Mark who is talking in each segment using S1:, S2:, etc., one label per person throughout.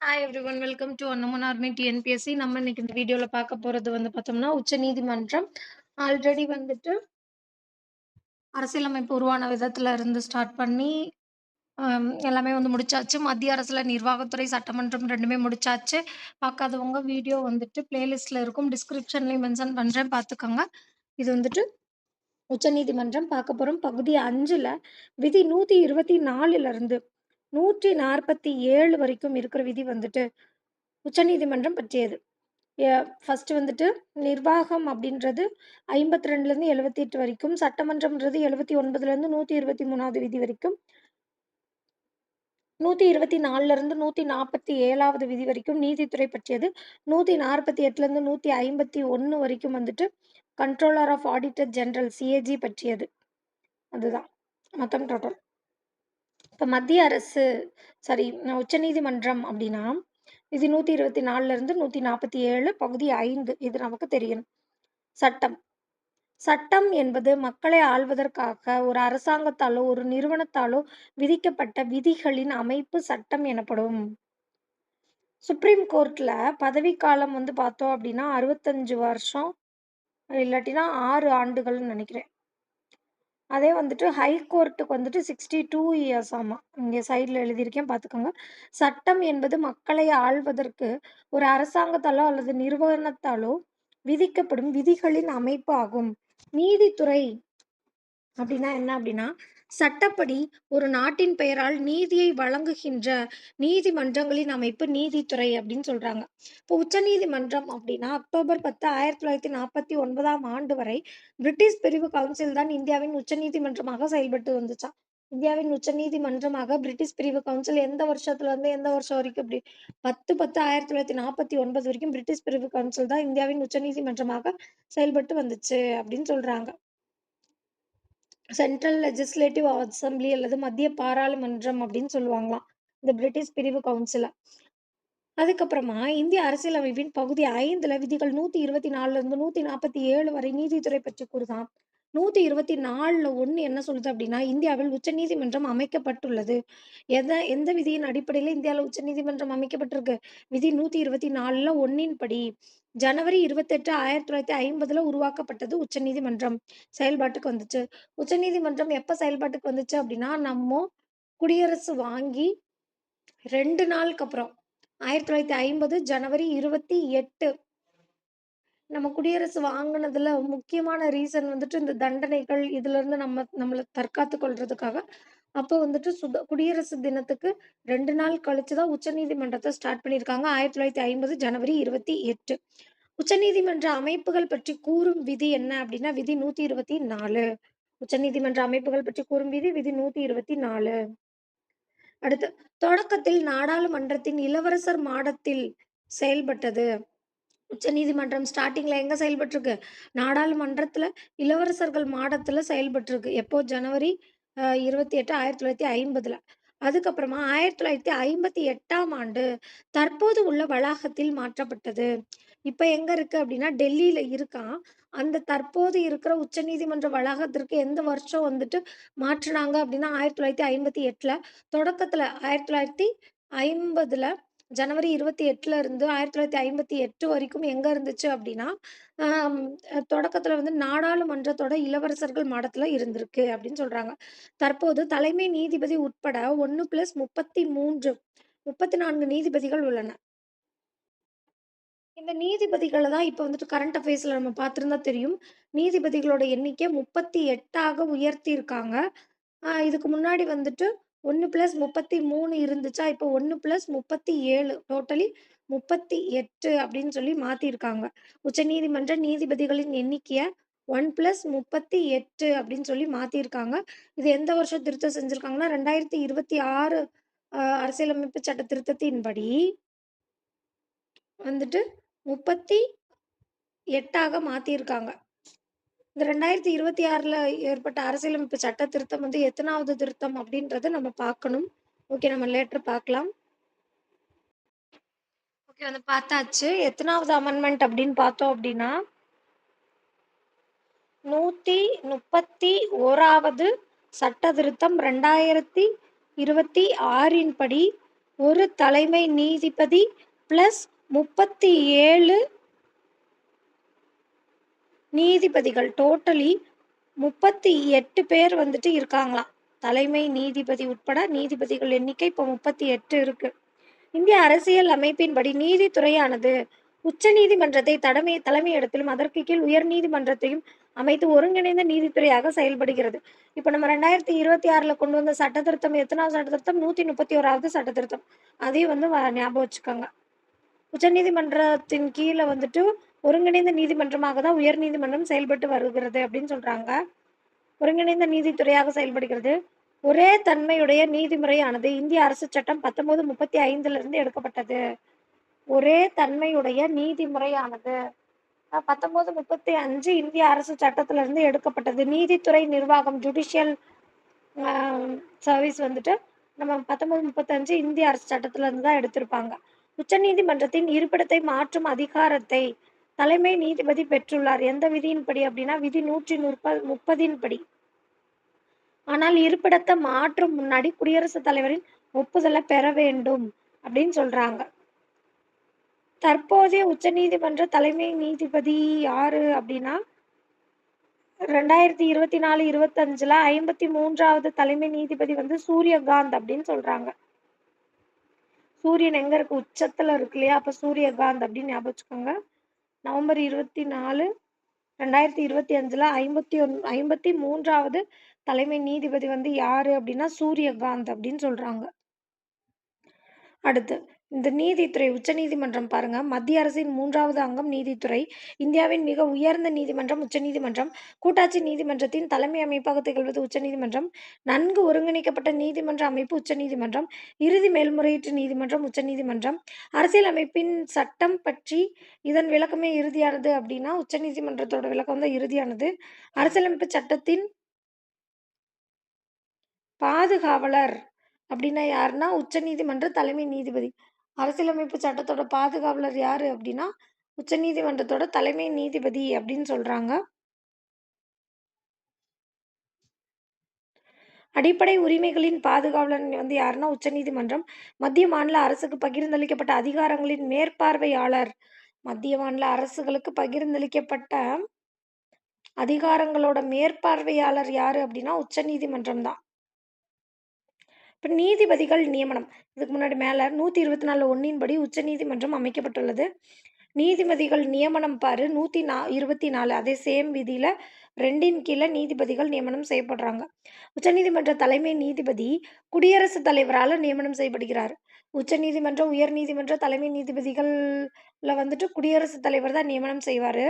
S1: Hi everyone welcome to அன்னமன் army TNPSC. நம்ம இன்னைக்கு இந்த வீடியோல பார்க்க போறது பார்த்தோம்னா உச்சநீதிமன்றம். ஆல்ரெடி அரசியலமைப்பு உருவான விதத்துல இருந்து ஸ்டார்ட் பண்ணி எல்லாமே முடிச்சாச்சு. மத்திய அரசுல நிர்வாகத்துறை, சட்டமன்றம் 2மே முடிச்சாச்சு. பார்க்காதவங்க வீடியோ பிளேலிஸ்ட்ல இருக்கும். டிஸ்கிரிப்ஷன்லயும் மென்ஷன் பண்றேன், பார்த்துக்கோங்க. இது உச்சநீதிமன்றம் பார்க்க போறோம். பகுதி 5ல விதி 124ல இருந்து 147 வரைக்கும் இருக்கிற விதி உச்சநீதிமன்றம் பற்றியது. ஃபர்ஸ்ட் நிர்வாகம் அப்படின்றது 52லேருந்து 78 வரைக்கும், சட்டமன்றம்ன்றது 79லேருந்து 123வது விதி வரைக்கும், 124லேருந்து 147வது விதி வரைக்கும் நீதித்துறை பற்றியது. 148லேருந்து 151 வரைக்கும் controller of auditor general CAG பற்றியது. அதுதான் மொத்தம் டோட்டல். இப்போ மத்திய அரசு உச்சநீதிமன்றம் அப்படின்னா இது 124லேருந்து 147 பகுதி 5 இது நமக்கு தெரியணும். சட்டம். சட்டம் என்பது மக்களை ஆள்வதற்காக ஒரு அரசாங்கத்தாலோ ஒரு நிறுவனத்தாலோ விதிக்கப்பட்ட விதிகளின் அமைப்பு சட்டம் எனப்படும். சுப்ரீம் கோர்ட்ல பதவிக்காலம் பார்த்தோம் அப்படின்னா 65 வருஷம், இல்லாட்டினா 6 ஆண்டுகள்னு நினைக்கிறேன். அதே ஹை கோர்ட்டுக்கு 62 இயர்ஸ். ஆமா, இங்கே சைடில் எழுதியிருக்கேன், பார்த்துக்கோங்க. சட்டம் என்பது மக்களை ஆள்வதற்கு ஒரு அரசாங்கத்தாலோ அல்லது நிறுவனத்தாலோ விதிக்கப்படும் விதிகளின் அமைப்பு ஆகும். நீதித்துறை அப்படின்னா என்ன அப்படின்னா, சட்டப்படி ஒரு நாட்டின் பெயரால் நீதியை வழங்குகின்ற நீதிமன்றங்களின் அமைப்பு நீதித்துறை அப்படின்னு சொல்றாங்க. இப்போ உச்சநீதிமன்றம் அப்படின்னா அக்டோபர் 10, 1949ஆம் ஆண்டு வரை பிரிட்டிஷ் பிரிவு கவுன்சில் தான் இந்தியாவின் உச்சநீதிமன்றமாக செயல்பட்டு வந்துச்சாம். இந்தியாவின் உச்சநீதிமன்றமாக பிரிட்டிஷ் பிரிவு கவுன்சில் எந்த வருஷத்துல இருந்து எந்த வருஷம் வரைக்கும் அப்படி 10/10/1949 வரைக்கும் பிரிட்டிஷ் பிரிவு கவுன்சில் தான் இந்தியாவின் உச்சநீதிமன்றமாக செயல்பட்டு வந்துச்சு அப்படின்னு சொல்றாங்க. சென்ட்ரல் லெஜிஸ்லேட்டிவ் அசெம்பிளி அல்லது மத்திய பாராளுமன்றம் அப்படின்னு சொல்லுவாங்களாம் இந்த பிரிட்டிஷ் பிரிவு கவுன்சில. அதுக்கப்புறமா இந்திய அரசியலமைப்பின் பகுதி 5ல விதிகள் 124ல இருந்து 147 வரை நீதித்துறை பற்றி கூறுதான். 124ல 1 என்ன சொல்லுது அப்படின்னா, இந்தியாவில் உச்சநீதிமன்றம் அமைக்கப்பட்டுள்ளது. எந்த விதியின் அடிப்படையில் இந்தியாவில் உச்சநீதிமன்றம் அமைக்கப்பட்டிருக்கு? விதி 124ல 1ன் படி ஜனவரி 28, 1950ல உருவாக்கப்பட்டது உச்சநீதிமன்றம். செயல்பாட்டுக்கு வந்துச்சு. உச்சநீதிமன்றம் எப்ப செயல்பாட்டுக்கு வந்துச்சு அப்படின்னா, நம்ம குடியரசு வாங்கி 2 நாளுக்கு அப்புறம் 1950 ஜனவரி 28 நம்ம குடியரசு வாங்குனதுல முக்கியமான ரீசன் இந்த தண்டனைகள் இதிலிருந்து நம்மள தற்காத்துக் கொள்றதுக்காக. அப்போ குடியரசு தினத்துக்கு 2 நாள் கழிச்சு தான் உச்சநீதிமன்றத்த ஸ்டார்ட் பண்ணியிருக்காங்க. 1950 ஜனவரி 28. உச்சநீதிமன்ற அமைப்புகள் பற்றி கூறும் விதி என்ன அப்படின்னா, விதி 124. உச்சநீதிமன்ற அமைப்புகள் பற்றி கூறும் விதி 124. அடுத்து, தொடக்கத்தில் நாடாளுமன்றத்தின் இளவரசர் மாடத்தில் செயல்பட்டது. உச்சநீதிமன்றம் ஸ்டார்ட்டிங்ல எங்க செயல்பட்டிருக்கு? நாடாளுமன்றத்துல இளவரசர்கள் மாடத்துல செயல்பட்டிருக்கு. எப்போ? ஜனவரி 28, 1950ல. அதுக்கப்புறமா 1958ஆம் ஆண்டு தற்போது உள்ள வளாகத்தில் மாற்றப்பட்டது. இப்ப எங்க இருக்கு அப்படின்னா, டெல்லியில இருக்காம். அந்த தற்போது இருக்கிற உச்சநீதிமன்ற வளாகத்திற்கு எந்த வருஷம் மாற்றுனாங்க அப்படின்னா, 1958ல. தொடக்கத்துல 1950ல ஜனவரி 28ல இருந்து 1958 வரைக்கும் எங்க இருந்துச்சு அப்படின்னா, ஆம் தொடக்கத்துல நாடாளுமன்றத்தோட இளவரசர்கள் மாடத்துல இருந்திருக்கு அப்படின்னு சொல்றாங்க. தற்போது தலைமை நீதிபதி உட்பட 1+33 34 நீதிபதிகள் உள்ளன. இந்த நீதிபதிகள தான் இப்ப கரண்ட் அஃபேர்ஸ்ல நம்ம பார்த்திருந்தா தெரியும். நீதிபதிகளோட எண்ணிக்கை 38ஆக உயர்த்தியிருக்காங்க. இதுக்கு முன்னாடி 1+33 இருந்துச்சா, இப்போ 1+37 டோட்டலி 38 அப்படின்னு சொல்லி மாத்தியிருக்காங்க. உச்சநீதிமன்ற நீதிபதிகளின் எண்ணிக்கைய 1+38 அப்படின்னு சொல்லி மாத்தியிருக்காங்க. இது எந்த வருஷம் திருத்தம் செஞ்சிருக்காங்கன்னா, 2026 அரசியலமைப்பு சட்ட திருத்தத்தின்படி 38ஆக மாத்தியிருக்காங்க. இந்த 2026ல ஏற்பட்ட அரசியலமைப்பு சட்ட திருத்தம் எத்தனாவது திருத்தம் அப்படின்றத நம்ம பார்க்கணும். ஓகே, நம்ம லேட்டர் பார்க்கலாம். ஓகே, பார்த்தாச்சு. எத்தனாவது அமெண்ட்மென்ட் அப்படின்னு பார்த்தோம் அப்படின்னா, 131வது சட்ட திருத்தம் 2026ன் படி ஒரு தலைமை நீதிபதி பிளஸ் 37 நீதிபதிகள். டோட்டலி 38 பேர் வந்துட்டு இருக்காங்களாம். தலைமை நீதிபதி உட்பட நீதிபதிகள் எண்ணிக்கை இப்போ 38 இருக்கு. இந்திய அரசியல் அமைப்பின்படி நீதித்துறையானது உச்ச நீதிமன்றத்தை தலைமையிடத்திலும் அதற்கு கீழ் உயர் நீதிமன்றத்தையும் அமைத்து ஒருங்கிணைந்த நீதித்துறையாக செயல்படுகிறது. இப்போ நம்ம 2026ல கொண்டு வந்த சட்ட திருத்தம் எத்தனாவது சட்ட திருத்தம்? 131வது சட்ட திருத்தம். அதையும் வந்து ஞாபகம் வச்சுக்கோங்க. உச்சநீதிமன்றத்தின் கீழ வந்துட்டு ஒருங்கிணைந்த நீதிமன்றமாக தான் உயர் நீதிமன்றம் செயல்பட்டு வருகிறது அப்படின்னு சொல்றாங்க. ஒருங்கிணைந்த நீதித்துறையாக செயல்படுகிறது. ஒரே தன்மையுடைய நீதிமுறையானது இந்திய அரசு சட்டம் 1935 எடுக்கப்பட்டது. ஒரே தன்மையுடைய நீதிமுறையானது 1935 இந்திய அரசு சட்டத்திலிருந்து எடுக்கப்பட்டது. நீதித்துறை நிர்வாகம் ஜுடிஷியல் சர்வீஸ் வந்துட்டு நம்ம 1935 இந்திய அரசு சட்டத்துல இருந்து தான் எடுத்திருப்பாங்க. உச்சநீதிமன்றத்தின் இருப்பிடத்தை மாற்றும் அதிகாரத்தை தலைமை நீதிபதி பெற்றுள்ளார். எந்த விதியின்படி அப்படின்னா விதி 130 படி. ஆனால் இருப்பிடத்தை மாற்றும் முன்னாடி குடியரசுத் தலைவரின் ஒப்புதலை பெற வேண்டும் அப்படின்னு சொல்றாங்க. தற்போதைய உச்சநீதிமன்ற தலைமை நீதிபதி யாரு அப்படின்னா 2024-25ல 53வது தலைமை நீதிபதி வந்து சூரியகாந்த் அப்படின்னு சொல்றாங்க. சூரியன் எங்க இருக்கு? உச்சத்துல இருக்கு இல்லையா? அப்ப சூரியகாந்த் அப்படின்னு ஞாபகம் வச்சுக்கோங்க. நவம்பர் 24, 2025ல 53வது தலைமை நீதிபதி வந்து யாரு அப்படின்னா சூரியகாந்த் அப்படின்னு சொல்றாங்க. அடுத்து இந்த நீதித்துறை உச்சநீதிமன்றம் பாருங்க. மத்திய அரசின் 3வது அங்கம் நீதித்துறை. இந்தியாவின் மிக உயர்ந்த நீதிமன்றம் உச்சநீதிமன்றம். கூட்டாட்சி நீதிமன்றத்தின் தலைமை அமைப்பாக திகழ்வது உச்சநீதிமன்றம். நன்கு ஒருங்கிணைக்கப்பட்ட நீதிமன்ற அமைப்பு உச்சநீதிமன்றம். இறுதி மேல்முறையீட்டு நீதிமன்றம் உச்சநீதிமன்றம். அரசியல் அமைப்பின் சட்டம் பற்றி இதன் விளக்கமே இறுதியானது அப்படின்னா உச்சநீதிமன்றத்தோட விளக்கம் தான் இறுதியானது. அரசியலமைப்பு சட்டத்தின் பாதுகாவலர் அப்படின்னா யாருன்னா உச்சநீதிமன்ற தலைமை நீதிபதி. அரசியலமைப்பு சட்டத்தோட பாதுகாவலர் யாரு அப்படின்னா உச்சநீதிமன்றத்தோட தலைமை நீதிபதி அப்படின்னு சொல்றாங்க. அடிப்படை உரிமைகளின் பாதுகாவலர் வந்து யாருன்னா உச்சநீதிமன்றம். மத்திய மாநில அரசுக்கு பகிர்ந்தளிக்கப்பட்ட அதிகாரங்களின் மேற்பார்வையாளர். மத்திய மாநில அரசுகளுக்கு பகிர்ந்தளிக்கப்பட்ட அதிகாரங்களோட மேற்பார்வையாளர் யாரு அப்படின்னா உச்சநீதிமன்றம் தான். இப்போ நீதிபதிகள் நியமனம். இதுக்கு முன்னாடி மேலே 124(1) படி உச்சநீதிமன்றம் அமைக்கப்பட்டுள்ளது. நீதிபதிகள் நியமனம் பாரு 124 அதே சேம் விதியில 2ன் கீழே நீதிபதிகள் நியமனம் செய்யப்படுறாங்க. உச்சநீதிமன்ற தலைமை நீதிபதி குடியரசுத் தலைவரால் நியமனம் செய்யப்படுகிறார். உச்சநீதிமன்ற உயர் நீதிமன்ற தலைமை நீதிபதிகள்ல வந்துட்டு குடியரசுத் தலைவர் தான் நியமனம் செய்வார்.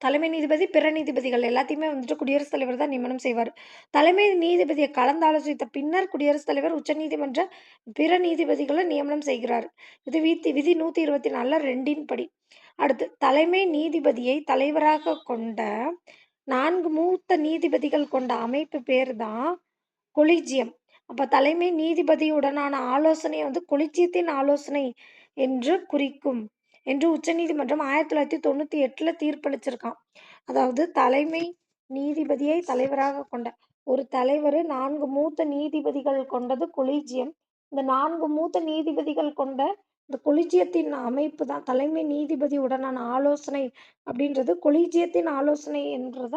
S1: தலைமை நீதிபதி பிற நீதிபதிகள் எல்லாத்தையுமே வந்துட்டு குடியரசுத் தலைவர் தான் நியமனம் செய்வார். தலைமை நீதிபதியை கலந்தாலோசித்த பின்னர் குடியரசுத் தலைவர் உச்சநீதிமன்ற பிற நீதிபதிகளை நியமனம் செய்கிறார். இது விதி 124(2) படி. அடுத்து தலைமை நீதிபதியை தலைவராக கொண்ட 4 மூத்த நீதிபதிகள் கொண்ட அமைப்பு பேர் தான் கொலிஜியம். அப்ப தலைமை நீதிபதியுடனான ஆலோசனை வந்து கொலிஜியத்தின் ஆலோசனை என்று குறிக்கும் என்று உச்சநீதிமன்றம் 1998ல தீர்ப்பளிச்சிருக்கான். அதாவது தலைமை நீதிபதியை தலைவராக கொண்ட ஒரு தலைவர் 4 மூத்த நீதிபதிகள் கொண்டது கொலிஜியம். இந்த 4 மூத்த நீதிபதிகள் கொண்ட இந்த கொலிஜியத்தின் அமைப்பு தான் தலைமை நீதிபதி உடனான ஆலோசனை அப்படின்றது கொலிஜியத்தின் ஆலோசனை என்றத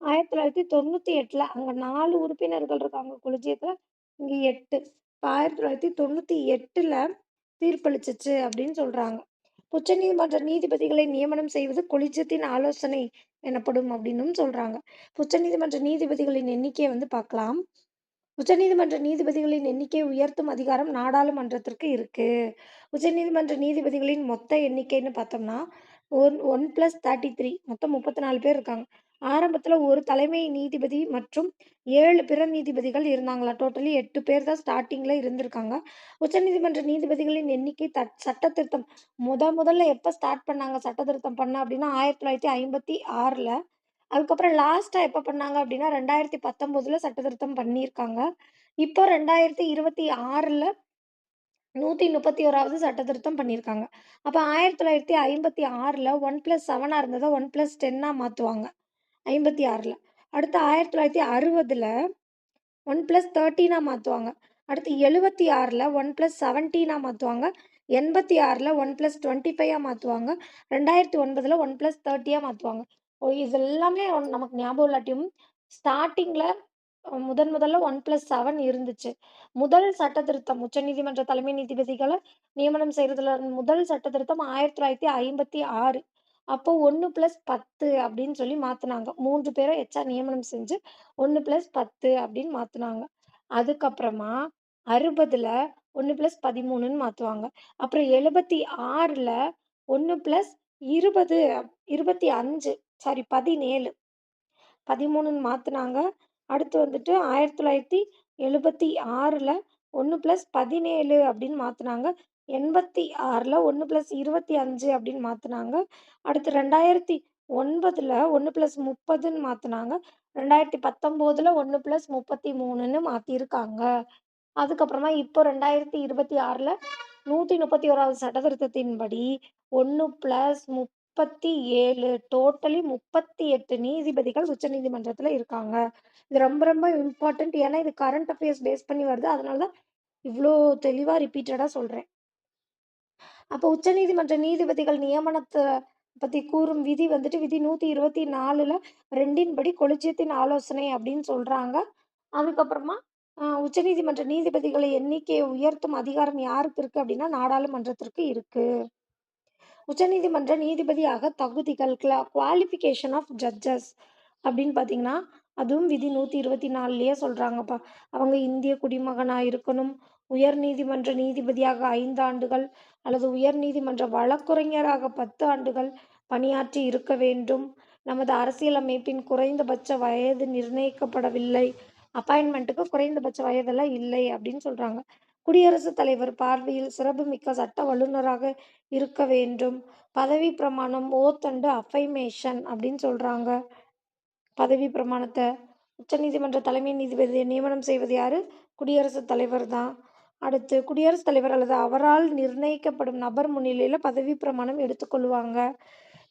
S1: 1998ல அங்க 4 உறுப்பினர்கள் இருக்காங்க கொலிஜியத்துல, இங்க 8. 1998ல தீர்ப்பளிச்சிச்சு அப்படின்னு சொல்றாங்க. உச்சநீதிமன்ற நீதிபதிகளை நியமனம் செய்வது கொலிஜியத்தின் ஆலோசனை எனப்படும் அப்படின்னும் சொல்றாங்க. உச்சநீதிமன்ற நீதிபதிகளின் எண்ணிக்கையை வந்து பார்க்கலாம். உச்சநீதிமன்ற நீதிபதிகளின் எண்ணிக்கையை உயர்த்தும் அதிகாரம் நாடாளுமன்றத்திற்கு இருக்கு. உச்சநீதிமன்ற நீதிபதிகளின் மொத்த எண்ணிக்கைன்னு பார்த்தோம்னா 1+33 மொத்தம் 34 பேர் இருக்காங்க. ஆரம்பத்துல ஒரு தலைமை நீதிபதி மற்றும் 7 பிற நீதிபதிகள் இருந்தாங்களா. டோட்டலி 8 பேர் தான் ஸ்டார்டிங்ல இருந்திருக்காங்க. உச்சநீதிமன்ற நீதிபதிகளின் எண்ணிக்கை சட்ட திருத்தம் முதல்ல எப்ப ஸ்டார்ட் பண்ணாங்க சட்ட திருத்தம் பண்ண அப்படின்னா 1956ல. அதுக்கப்புறம் லாஸ்டா எப்ப பண்ணாங்க அப்படின்னா 2019ல சட்ட திருத்தம் பண்ணியிருக்காங்க. இப்போ 2026ல 131வது சட்ட திருத்தம் பண்ணியிருக்காங்க. அப்ப 1956ல 1+7 இருந்ததை 1+10 மாத்துவாங்க. 56ல. அடுத்து 1960ல 1+13ஆ மாத்துவாங்க. அடுத்து 76ல 1+17ஆ மாத்துவாங்க. 86ல 1+25ஆ மாத்துவாங்க. 2009ல 1+30ஆ மாத்துவாங்க. இது எல்லாமே நமக்கு ஞாபகம் இல்லாட்டியும், ஸ்டார்ட்டிங்ல முதல்ல 1+7 இருந்துச்சு. முதல் சட்ட திருத்தம் உச்சநீதிமன்ற தலைமை நீதிபதிகள நியமனம் செய்றதுல முதல் சட்ட திருத்தம் 1956. அப்போ 1+10 அப்படின்னு சொல்லி மாத்துனாங்க. 3 பேர எச்சா நியமனம் செஞ்சு 1+10 அப்படின்னு மாத்துனாங்க. அதுக்கப்புறமா 60ல 1+13ன்னு மாத்துவாங்க. அப்புறம் 76ல 1+20 25 சாரி 17 13ன்னு மாத்துனாங்க. அடுத்து வந்துட்டு 1976ல 1+17 அப்படின்னு மாத்துனாங்க. 86ல 1+25 அப்படின்னு மாத்துனாங்க. அடுத்து 2009ல 1+30ன்னு மாத்துனாங்க. 2019ல 1+33ன்னு மாத்தியிருக்காங்க. அதுக்கப்புறமா இப்போ 2026ல 131வது சட்ட திருத்தத்தின்படி 1+37 டோட்டலி 38 நீதிபதிகள் உச்சநீதிமன்றத்துல இருக்காங்க. இது ரொம்ப ரொம்ப இம்பார்ட்டன்ட். ஏன்னா, இது கரண்ட் அஃபேர்ஸ் பேஸ் பண்ணி வருது. அதனால தான் இவ்ளோ தெளிவா ரிப்பீட்டடா சொல்றேன். அப்போ உச்சநீதிமன்ற நீதிபதிகள் நியமனத்த பத்தி கூறும் விதி வந்துட்டு விதி 124ல 2ன் படி கொலிஜியத்தின் ஆலோசனை அப்படின்னு சொல்றாங்க. அதுக்கப்புறமா உச்சநீதிமன்ற நீதிபதிகளை எண்ணிக்கையை உயர்த்தும் அதிகாரம் யாருக்கு இருக்கு அப்படின்னா, நாடாளுமன்றத்திற்கு இருக்கு. உச்சநீதிமன்ற நீதிபதியாக தகுதிகள் குவாலிஃபிகேஷன் ஆஃப் ஜட்ஜஸ் அப்படின்னு பார்த்தீங்கன்னா, அதுவும் விதி 124லயே சொல்றாங்கப்பா. அவங்க இந்திய குடிமகனா இருக்கணும். உயர் நீதிமன்ற நீதிபதியாக 5 ஆண்டுகள் அல்லது உயர் நீதிமன்ற வழக்குரைஞராக 10 ஆண்டுகள் பணியாற்றி இருக்க வேண்டும். நமது அரசியலமைப்பின் குறைந்தபட்ச வயது நிர்ணயிக்கப்படவில்லை. அப்பாயின்ட்மென்ட்டுக்கு குறைந்தபட்ச வயதெல்லாம் இல்லை அப்படின்னு சொல்றாங்க. குடியரசுத் தலைவர் பார்வையில் சிறப்புமிக்க சட்ட வல்லுநராக இருக்க வேண்டும். பதவி பிரமாணம் ஓத் அண்ட் அஃபர்மேஷன் அப்படின்னு சொல்றாங்க. பதவி பிரமாணத்த உச்சநீதிமன்ற தலைமை நீதிபதியை நியமனம் செய்வது யாரு? குடியரசுத் தலைவர் தான். அடுத்து குடியரசுத் தலைவர் அல்லது அவரால் நிர்ணயிக்கப்படும் நபர் முன்னிலையில பதவி பிரமாணம் எடுத்துக்கொள்வாங்க.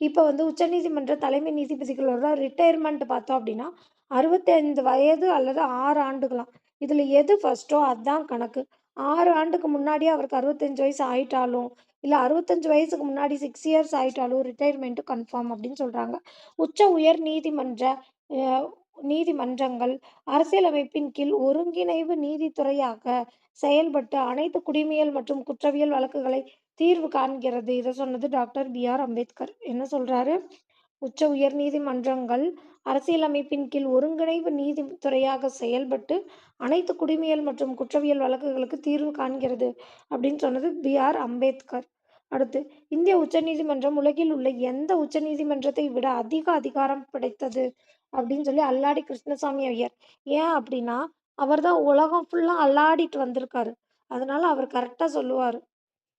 S1: இப்ப வந்து உச்சநீதிமன்ற தலைமை நீதிபதிகளோட ரிட்டயர்மெண்ட் பார்த்தோம் அப்படின்னா, 65 வயது அல்லது 6 ஆண்டுகளாம். இதுல எது ஃபர்ஸ்ட்டோ அதான் கணக்கு. 6 ஆண்டுக்கு முன்னாடியே அவருக்கு 65 வயசு ஆயிட்டாலும், இல்ல 65 வயசுக்கு முன்னாடி 6 இயர்ஸ் ஆயிட்டாலும் ரிட்டயர்மெண்ட் கன்ஃபார்ம் அப்படின்னு சொல்றாங்க. உயர் நீதிமன்ற அ நீதிமன்றங்கள் அரசியலமைப்பின் கீழ் ஒருங்கிணைவு நீதித்துறையாக செயல்பட்டு அனைத்து குடிமையியல் மற்றும் குற்றவியல் வழக்குகளை தீர்வு காண்கிறது. இத சொன்னது டாக்டர் பி.ஆர். அம்பேத்கர். என்ன சொல்றாரு? உயர் நீதிமன்றங்கள் அரசியலமைப்பின் கீழ் ஒருங்கிணைவு நீதித்துறையாக செயல்பட்டு அனைத்து குடிமையியல் மற்றும் குற்றவியல் வழக்குகளுக்கு தீர்வு காண்கிறது அப்படின்னு சொன்னது பி.ஆர். அம்பேத்கர். அடுத்து இந்திய உச்சநீதிமன்றம் உலகில் உள்ள எந்த உச்சநீதிமன்றத்தை விட அதிக அதிகாரம் படைத்தது அப்படின்னு சொல்லி அல்லாடி கிருஷ்ணசாமி ஐயர். ஏன் அப்படின்னா, அவர்தான் உலகம் ஃபுல்லா அல்லாடிட்டு வந்திருக்காரு. அதனால அவர் கரெக்ட்டா சொல்லுவாரு.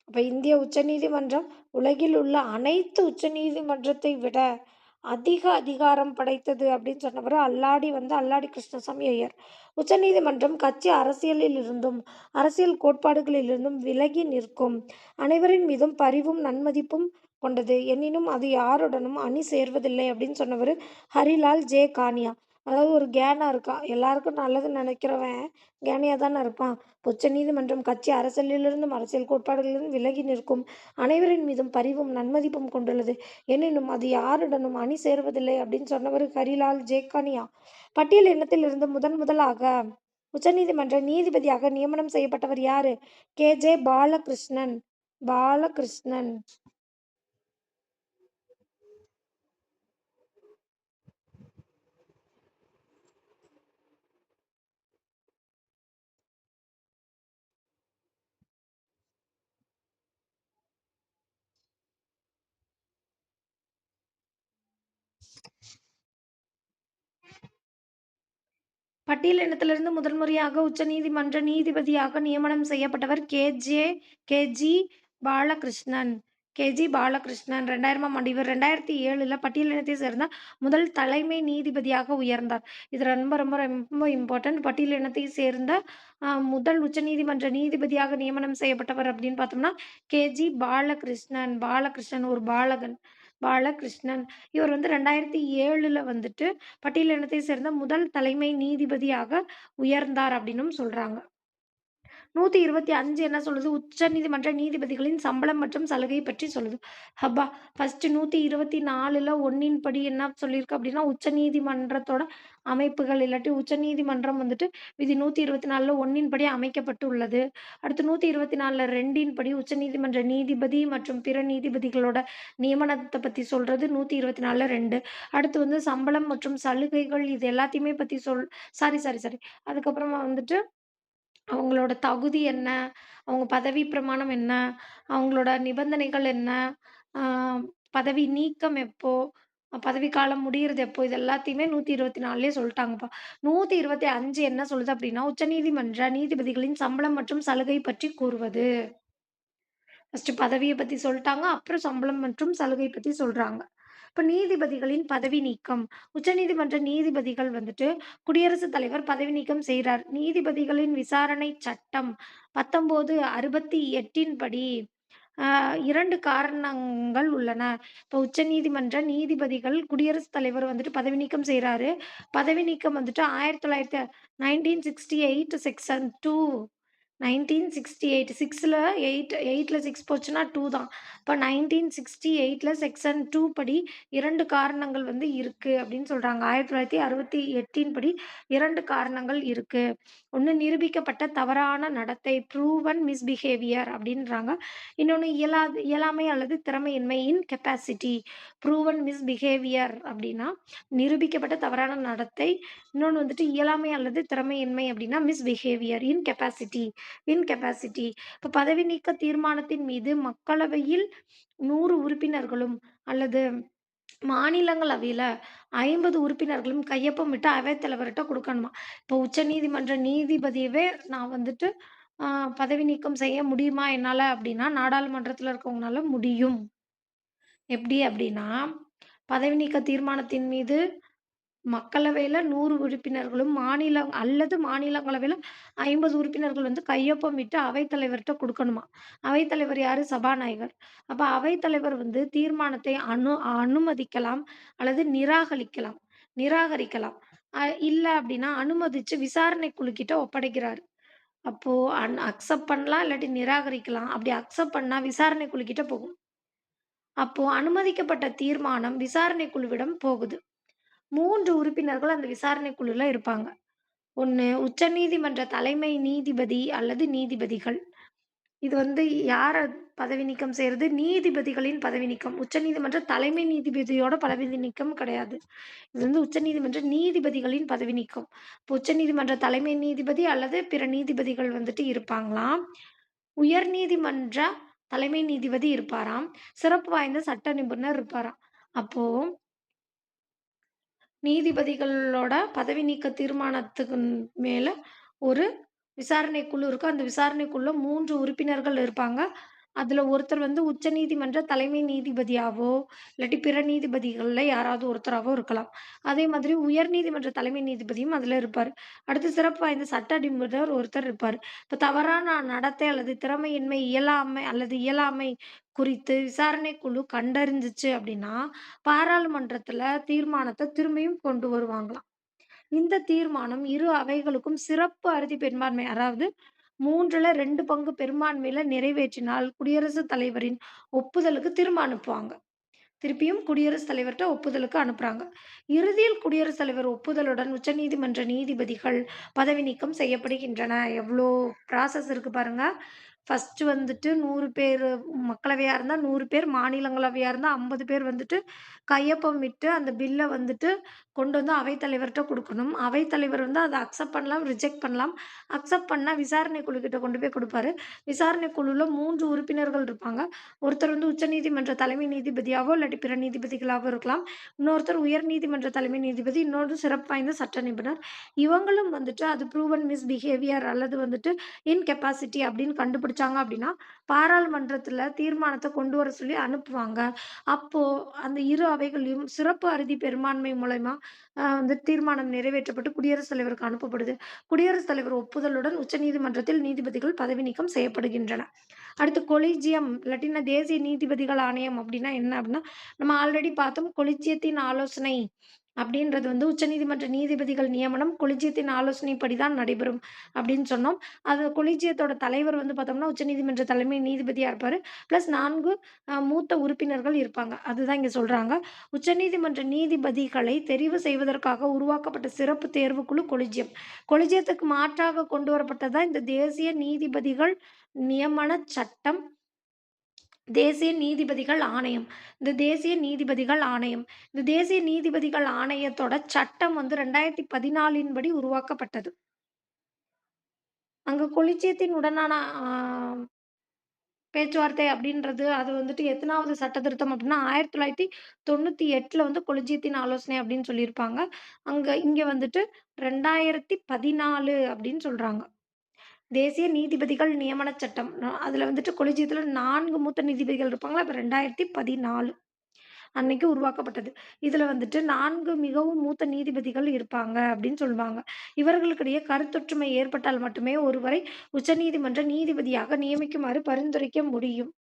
S1: அப்ப இந்திய உச்சநீதிமன்றம் உலகில் உள்ள அனைத்து உச்சநீதிமன்றத்தை விட அதிக அதிகாரம் படைத்தது அப்படின்னு சொன்னவரு அல்லாடி கிருஷ்ணசாமி ஐயர். உச்சநீதிமன்றம் கட்சி அரசியலில் இருந்தும் அரசியல் கோட்பாடுகளிலிருந்தும் விலகி நிற்கும். அனைவரின் மீதும் பரிவும் நன்மதிப்பும் கொண்டது. எனினும் அது யாருடனும் அணி சேர்வதில்லை அப்படின்னு சொன்னவரு ஹரிலால் ஜே கானியா. அதாவது ஒரு கேனா இருக்கான். எல்லாருக்கும் நல்லது நினைக்கிறவன் கேனியா தானே இருப்பான். உச்சநீதிமன்றம் கட்சி அரசியலிலிருந்தும் அரசியல் கோட்பாடுகளிலிருந்தும் விலகி நிற்கும். அனைவரின் மீதும் பரிவும் நன்மதிப்பும் கொண்டுள்ளது. எனினும் அது யாருடனும் அணி சேருவதில்லை அப்படின்னு சொன்னவர் ஹரிலால் ஜேக்கானியா. பட்டியல் இனத்திலிருந்து முதலாக உச்சநீதிமன்ற நீதிபதியாக நியமனம் செய்யப்பட்டவர் யாரு? கே.ஜே. பாலகிருஷ்ணன். பாலகிருஷ்ணன். பட்டியலினத்திலிருந்து முதல் முறையாக உச்சநீதிமன்ற நீதிபதியாக நியமனம் செய்யப்பட்டவர் கே.ஜி. பாலகிருஷ்ணன். கே.ஜி. பாலகிருஷ்ணன் 2000ஆம் ஆண்டு. இவர் 2007ல பட்டியலினத்தை சேர்ந்த முதல் தலைமை நீதிபதியாக உயர்ந்தார். இது ரொம்ப ரொம்ப ரொம்ப இம்பார்ட்டன்ட். பட்டியலினத்தை சேர்ந்த முதல் உச்சநீதிமன்ற நீதிபதியாக நியமனம் செய்யப்பட்டவர் அப்படின்னு பார்த்தோம்னா, கே.ஜி. பாலகிருஷ்ணன். பாலகிருஷ்ணன் ஒரு பாலகன். பாலகிருஷ்ணன். இவர் வந்து 2007ல வந்துட்டு பட்டியலினத்தை சேர்ந்த முதல் தலைமை நீதிபதியாக உயர்ந்தார் அப்டின்னும் சொல்றாங்க. 125 என்ன சொல்லுது? உச்சநீதிமன்ற நீதிபதிகளின் சம்பளம் மற்றும் சலுகை பற்றி சொல்லுது. அப்பா! ஃபர்ஸ்ட்டு 124ல 1 படி என்ன சொல்லியிருக்கு அப்டின்னா, உச்சநீதிமன்றத்தோட அமைப்புகள் இல்லாட்டி உச்சநீதிமன்றம் வந்துட்டு விதி 124ல 1 படி அமைக்கப்பட்டுள்ளது. அடுத்து 124ல 2 படி உச்சநீதிமன்ற நீதிபதி மற்றும் பிற நீதிபதிகளோட நியமனத்த பத்தி சொல்றது 124ல 2. அடுத்து வந்து சம்பளம் மற்றும் சலுகைகள் இது எல்லாத்தையுமே பத்தி சாரி. அதுக்கப்புறமா வந்துட்டு அவங்களோட தகுதி என்ன? அவங்க பதவி பிரமாணம் என்ன? அவங்களோட நிபந்தனைகள் என்ன? ஆ பதவி நீக்கம் எப்போ? பதவிக்காலம் முடியிறது எப்போ? இது எல்லாத்தையுமே 124லயே சொல்ட்டாங்கப்பா. 125 என்ன சொல்லுது அப்டின்னா, உச்சநீதிமன்ற நீதிபதிகளின் சம்பளம் மற்றும் சலுகை பற்றி கூறுவது. ஃபர்ஸ்ட்டு பதவிய பத்தி சொல்ட்டாங்க. அப்புறம் சம்பளம் மற்றும் சலுகை பத்தி சொல்றாங்க. இப்ப நீதிபதிகளின் பதவி நீக்கம். உச்சநீதிமன்ற நீதிபதிகள் வந்துட்டு குடியரசுத் தலைவர் பதவி நீக்கம் செய்றார். நீதிபதிகளின் விசாரணை சட்டம் 1968 படி அ 2 காரணங்கள் உள்ளன. இப்போ உச்சநீதிமன்ற நீதிபதிகள் குடியரசுத் தலைவர் வந்துட்டு பதவி நீக்கம் செய்றாரு. பதவி நீக்கம் வந்துட்டு 1968 செக்ஷன் 2 1968 6ல 8ல 6 போச்சுன்னா 2 தான். இப்ப 1968ல செக்ஷன் 2 படி 2 காரணங்கள் வந்து இருக்கு அப்படின்னு சொல்றாங்க. 1968 படி 2 காரணங்கள் இருக்கு. ஒண்ணு நிரூபிக்கப்பட்ட தவறான நடத்தை ப்ரூவன் மிஸ்பிஹேவியர் அப்படின்றாங்க. இன்னொன்னு இயலாமை அல்லது திறமையின்மை இன்கேப்பாசிட்டி. ப்ரூவன் மிஸ்பிஹேவியர் அப்படின்னா நிரூபிக்கப்பட்ட தவறான நடத்தை. இன்னொன்னு வந்துட்டு இயலாமை அல்லது திறமையின்மை அப்படின்னா மிஸ்பிஹேவியர் இன்கேப்பாசிட்டி. இப்ப பதவி நீக்க தீர்மானத்தின் மீது மக்களவையில் 100 உறுப்பினர்களும் அல்லது மாநிலங்களவையில 50 உறுப்பினர்களும் கையொப்பமிட்டு அவைத்தலைவர்ட்ட குடுக்கணுமா. இப்போ உச்சநீதிமன்ற நீதிபதியவே நான் வந்துட்டு அ பதவி நீக்கம் செய்ய முடியுமா என்னால அப்டின்னா, நாடாளுமன்றத்துல இருக்கவங்கனால முடியும். எப்டி அப்டின்னா, பதவி நீக்க தீர்மானத்தின் மீது மக்களவையில 100 உறுப்பினர்களும், மாநிலங்களவையில 50 உறுப்பினர்கள் வந்து கையொப்பமிட்டு அவைத்தலைவர்ட்ட குடுக்கணுமாம். அவைத்தலைவர் யாரு? சபாநாயகர். அப்ப அவைத்தலைவர் வந்து தீர்மானத்தை அனுமதிக்கலாம் அல்லது நிராகரிக்கலாம். இல்ல அப்டின்னா அனுமதிச்சு விசாரணை குழுக்கிட்ட ஒப்படைக்கிறாரு. அப்போ அக்செப்ட் பண்ணலாம், இல்லாட்டி நிராகரிக்கலாம். அப்டி அக்செப்ட் பண்ணா விசாரணை குழுக்கிட்ட போகும். அப்போ அனுமதிக்கப்பட்ட தீர்மானம் விசாரணை குழுவிடம் போகுது. 3 உறுப்பினர்கள் அந்த விசாரணை குழுல இருப்பாங்க. 1 உச்சநீதிமன்ற தலைமை நீதிபதி அல்லது நீதிபதிகள். இது வந்து யார பதவி நீக்கம் செய்றது? நீதிபதிகளின் பதவி நீக்கம். உச்சநீதிமன்ற தலைமை நீதிபதியோட பதவி நீக்கம் கிடையாது. இது வந்து உச்சநீதிமன்ற நீதிபதிகளின் பதவி நீக்கம். இப்போ உச்சநீதிமன்ற தலைமை நீதிபதி அல்லது பிற நீதிபதிகள் வந்துட்டு இருப்பாங்களாம். உயர்நீதிமன்ற தலைமை நீதிபதி இருப்பாராம். சிறப்பு வாய்ந்த சட்ட நிபுணர் இருப்பாராம். அப்போ நீதிபதிகளோட பதவி நீக்க தீர்மானத்துக்கு மேல ஒரு விசாரணை குழு இருக்கும். அந்த விசாரணை குழுல 3 உறுப்பினர்கள் இருப்பாங்க. அதுல ஒருத்தர் வந்து உச்சநீதிமன்ற தலைமை நீதிபதியாவோ, இல்லாட்டி பிற நீதிபதிகள்ல யாராவது ஒருத்தராவோ இருக்கலாம். அதே மாதிரி உயர்நீதிமன்ற தலைமை நீதிபதியும் அதுல இருப்பாரு. அடுத்து சிறப்பு வாய்ந்த சட்ட நிபுணர் ஒருத்தர் இருப்பாரு. இப்ப தவறான நடத்தை அல்லது திறமையின்மை, இயலாமை குறித்து விசாரணை குழு கண்டறிஞ்சுச்சு அப்படின்னா, பாராளுமன்றத்துல தீர்மானத்த திரும்பியும் கொண்டு வருவாங்களாம். இந்த தீர்மானம் இரு அவைகளுக்கும் சிறப்பு அறுதி பெரும்பான்மை, அதாவது 3ல 2 பங்கு பெரும்பான்மையில நிறைவேற்றினால், குடியரசுத் தலைவரின் ஒப்புதலுக்கு திரும்ப அனுப்புவாங்க. திருப்பியும் குடியரசுத் தலைவர்ட்ட ஒப்புதலுக்கு அனுப்புறாங்க. இறுதியில் குடியரசுத் தலைவர் ஒப்புதலுடன் உச்சநீதிமன்ற நீதிபதிகள் பதவி நீக்கம் செய்யப்படுகின்றன. எவ்ளோ ப்ராசஸ் இருக்கு பாருங்க. ஃபர்ஸ்ட்டு வந்துட்டு 100 பேரு மக்களவையா இருந்தா 100 பேர், மாநிலங்களவையா இருந்தா 50 பேர் வந்துட்டு கையொப்பமிட்டு அந்த பில்ல வந்துட்டு கொண்டு வந்து அவைத்தலைவர்ட்ட குடுக்கணும். அவைத்தலைவர் வந்து அத அக்செப்ட் பண்ணலாம், ரிஜெக்ட் பண்ணலாம். அக்செப்ட் பண்ணா விசாரணை குழுக்கிட்ட கொண்டு போய் குடுப்பாரு. விசாரணை குழுல 3 உறுப்பினர்கள் இருப்பாங்க. ஒருத்தர் வந்து உச்சநீதிமன்ற தலைமை நீதிபதியாவோ, இல்லாட்டி பிற நீதிபதிகளாவோ இருக்கலாம். இன்னொருத்தர் உயர்நீதிமன்ற தலைமை நீதிபதி, இன்னொரு சிறப்பு வாய்ந்த சட்ட நிபுணர். இவங்களும் வந்துட்டு அது ப்ரூவன் மிஸ்பிஹேவியர் அல்லது வந்துட்டு இன்கேப்பாசிட்டி அப்படின்னு கண்டுபிடிச்சு கண்டுபிடிச்சாங்க அப்படின்னா, பாராளுமன்றத்துல தீர்மானத்த கொண்டு வர சொல்லி அனுப்புவாங்க. அப்போ அந்த இரு அவைகள்லயும் சிறப்பு அறுதி பெரும்பான்மை மூலியமா வந்து தீர்மானம் நிறைவேற்றப்பட்டு குடியரசுத் தலைவருக்கு அனுப்பப்படுது. குடியரசுத் தலைவர் ஒப்புதலுடன் உச்சநீதிமன்றத்தில் நீதிபதிகள் பதவி நீக்கம் செய்யப்படுகின்றன. அடுத்து கொலிஜியம் இல்லாட்டினா தேசிய நீதிபதிகள் ஆணையம் அப்படின்னா என்ன அப்படின்னா, நம்ம ஆல்ரெடி பார்த்தோம் கொலிஜியத்தின் ஆலோசனை அப்படின்றது வந்து உச்சநீதிமன்ற நீதிபதிகள் நியமனம் கொலிஜியத்தின் ஆலோசனைப்படி தான் நடைபெறும் அப்படின்னு சொன்னோம். அது கொலிஜியத்தோட தலைவர் வந்து பார்த்தோம்னா, உச்சநீதிமன்ற தலைமை நீதிபதியா இருப்பாரு. பிளஸ் 4 மூத்த உறுப்பினர்கள் இருப்பாங்க. அதுதான் இங்க சொல்றாங்க. உச்சநீதிமன்ற நீதிபதிகளை தெரிவு செய்வதற்காக உருவாக்கப்பட்ட சிறப்பு தேர்வுக்குழு கொலிஜியம். கொலிஜியத்துக்கு மாற்றாக கொண்டு வரப்பட்டது தான் இந்த தேசிய நீதிபதிகள் நியமனச் சட்டம், தேசிய நீதிபதிகள் ஆணையம். இந்த தேசிய நீதிபதிகள் ஆணையம். இந்த தேசிய நீதிபதிகள் ஆணையத்தோட சட்டம் வந்து 2014 படி உருவாக்கப்பட்டது. அங்க கொலிஜியத்தின் உடனான ஆ பேச்சுவார்த்தை அப்படின்றது, அது வந்துட்டு எத்தனாவது சட்ட திருத்தம் அப்படின்னா, 1998ல வந்து கொலிஜியத்தின் ஆலோசனை அப்படின்னு சொல்லியிருப்பாங்க. இங்க வந்துட்டு 2014 அப்படின்னு சொல்றாங்க. தேசிய நீதிபதிகள் நியமனச் சட்டம். அதுல வந்துட்டு கொலிஜியத்துல 4 மூத்த நீதிபதிகள் இருப்பாங்களா, அப்ப 2014 அன்னைக்கு உருவாக்கப்பட்டது. இதுல வந்துட்டு 4 மிகவும் மூத்த நீதிபதிகள் இருப்பாங்க அப்படின்னு சொல்லுவாங்க. இவர்களுக்கிடையே கருத்தொற்றுமை ஏற்பட்டால் மட்டுமே ஒருவரை உச்சநீதிமன்ற நீதிபதியாக நியமிக்குமாறு பரிந்துரைக்க முடியும்.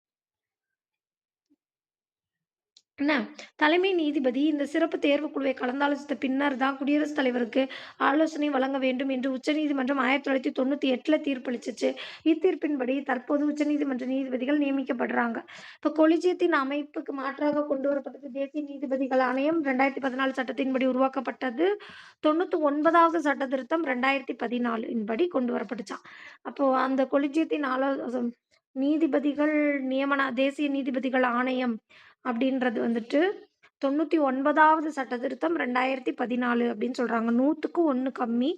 S1: என்ன, தலைமை நீதிபதி இந்த சிறப்பு தேர்வுக் குழுவை கலந்தாலோசித்த பின்னர் தான் குடியரசுத் தலைவருக்கு ஆலோசனை வழங்க வேண்டும் என்று உச்சநீதிமன்றம் 1998ல தீர்ப்பளிச்சுச்சு. இத்தீர்ப்பின்படி தற்போது உச்சநீதிமன்ற நீதிபதிகள் நியமிக்கப்படுறாங்க. இப்ப கொலிஜியத்தின் அமைப்புக்கு மாற்றாக கொண்டு வரப்பட்டது தேசிய நீதிபதிகள் ஆணையம் 2014 சட்டத்தின்படி உருவாக்கப்பட்டது. 99வது சட்ட திருத்தம் 2014 படி கொண்டு வரப்பட்டுச்சாம். அப்போ அந்த கொலிஜியத்தின் நீதிபதிகள் தேசிய நீதிபதிகள் ஆணையம் அப்படின்றது வந்துட்டு 99வது சட்ட திருத்தம் 2014 அப்படின்னு சொல்றாங்க. 100க்கு 1 கம்மி.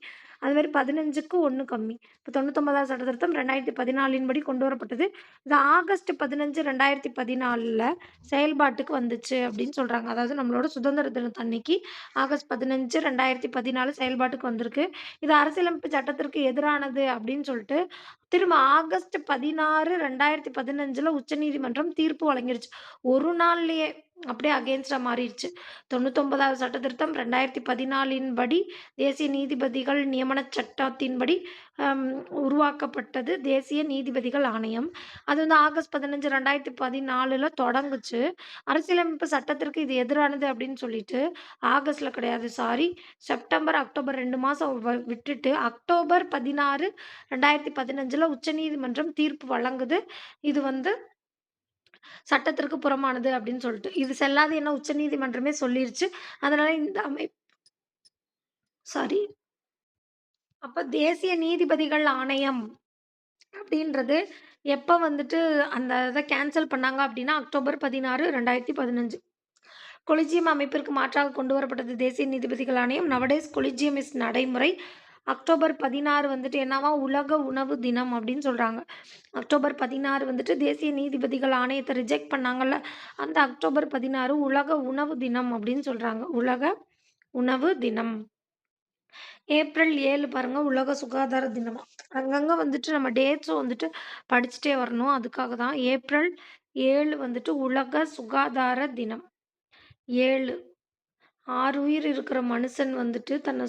S1: அது மாரி 15க்கு 1 கம்மி. இப்ப 99வது சட்ட திருத்தம் 2014 படி கொண்டு வரப்பட்டது. இது ஆகஸ்ட் 15, 2014ல செயல்பாட்டுக்கு வந்துச்சு அப்படின்னு சொல்றாங்க. அதாவது நம்மளோட சுதந்திர தினத்தன்னைக்கு ஆகஸ்ட் 15, 2014 செயல்பாட்டுக்கு வந்திருக்கு. இது அரசியலமைப்பு சட்டத்திற்கு எதிரானது அப்படின்னு சொல்லிட்டு திரும்ப ஆகஸ்ட் 16, 2015ல உச்சநீதிமன்றம் தீர்ப்பு வழங்கிருச்சு. ஒரு நாள்லயே அப்படியே அகைன்ஸ்டா மாறிருச்சு. 99வது சட்ட திருத்தம் 2014 படி தேசிய நீதிபதிகள் நியமனச் சட்டத்தின்படி அம் உருவாக்கப்பட்டது தேசிய நீதிபதிகள் ஆணையம். அது வந்து ஆகஸ்ட் 15, 2014ல தொடங்குச்சு. அரசியலமைப்பு சட்டத்திற்கு இது எதிரானது அப்படின்னு சொல்லிட்டு, ஆகஸ்ட்ல கிடையாது சாரி செப்டம்பர், அக்டோபர் 2 மாசம் விட்டுட்டு அக்டோபர் 16, 2015ல உச்சநீதிமன்றம் தீர்ப்பு வழங்குது. இது வந்து சட்டத்திற்கு புறம்பானது அப்படின்னு சொல்லிட்டு. இது செல்லாது என உச்சநீதிமன்றமே சொல்லிருச்சு. அதனால இந்த சாரி. அப்ப தேசிய நீதிபதிகள் ஆணையம் அப்படின்றது எப்ப வந்துட்டு அந்த இத கேன்சல் பண்ணாங்க அப்படின்னா, அக்டோபர் 16, 2015. கொலிஜியம் அமைப்பிற்கு மாற்றாக கொண்டு வரப்பட்டது தேசிய நீதிபதிகள் ஆணையம். நவடேஸ் கொலிஜியம் இஸ் நடைமுறை. அக்டோபர் 16 வந்துட்டு என்னவா உலக உணவு தினம் அப்படின்னு சொல்றாங்க. அக்டோபர் 16 வந்துட்டு தேசிய நீதிபதிகள் ஆணையத்த ரிஜெக்ட் பண்ணாங்கல்ல, அந்த அக்டோபர் 16 உலக உணவு தினம் அப்படின்னு சொல்றாங்க. உலக உணவு தினம். ஏப்ரல் 7 பாருங்க உலக சுகாதார தினமா. அங்கங்க வந்துட்டு நம்ம டேட்ஸும் வந்துட்டு படிச்சுட்டே வரணும். அதுக்காக தான். ஏப்ரல் 7 வந்துட்டு உலக சுகாதார தினம். 7 6 உயிர் இருக்கிற மனுஷன் வந்துட்டு தன்னை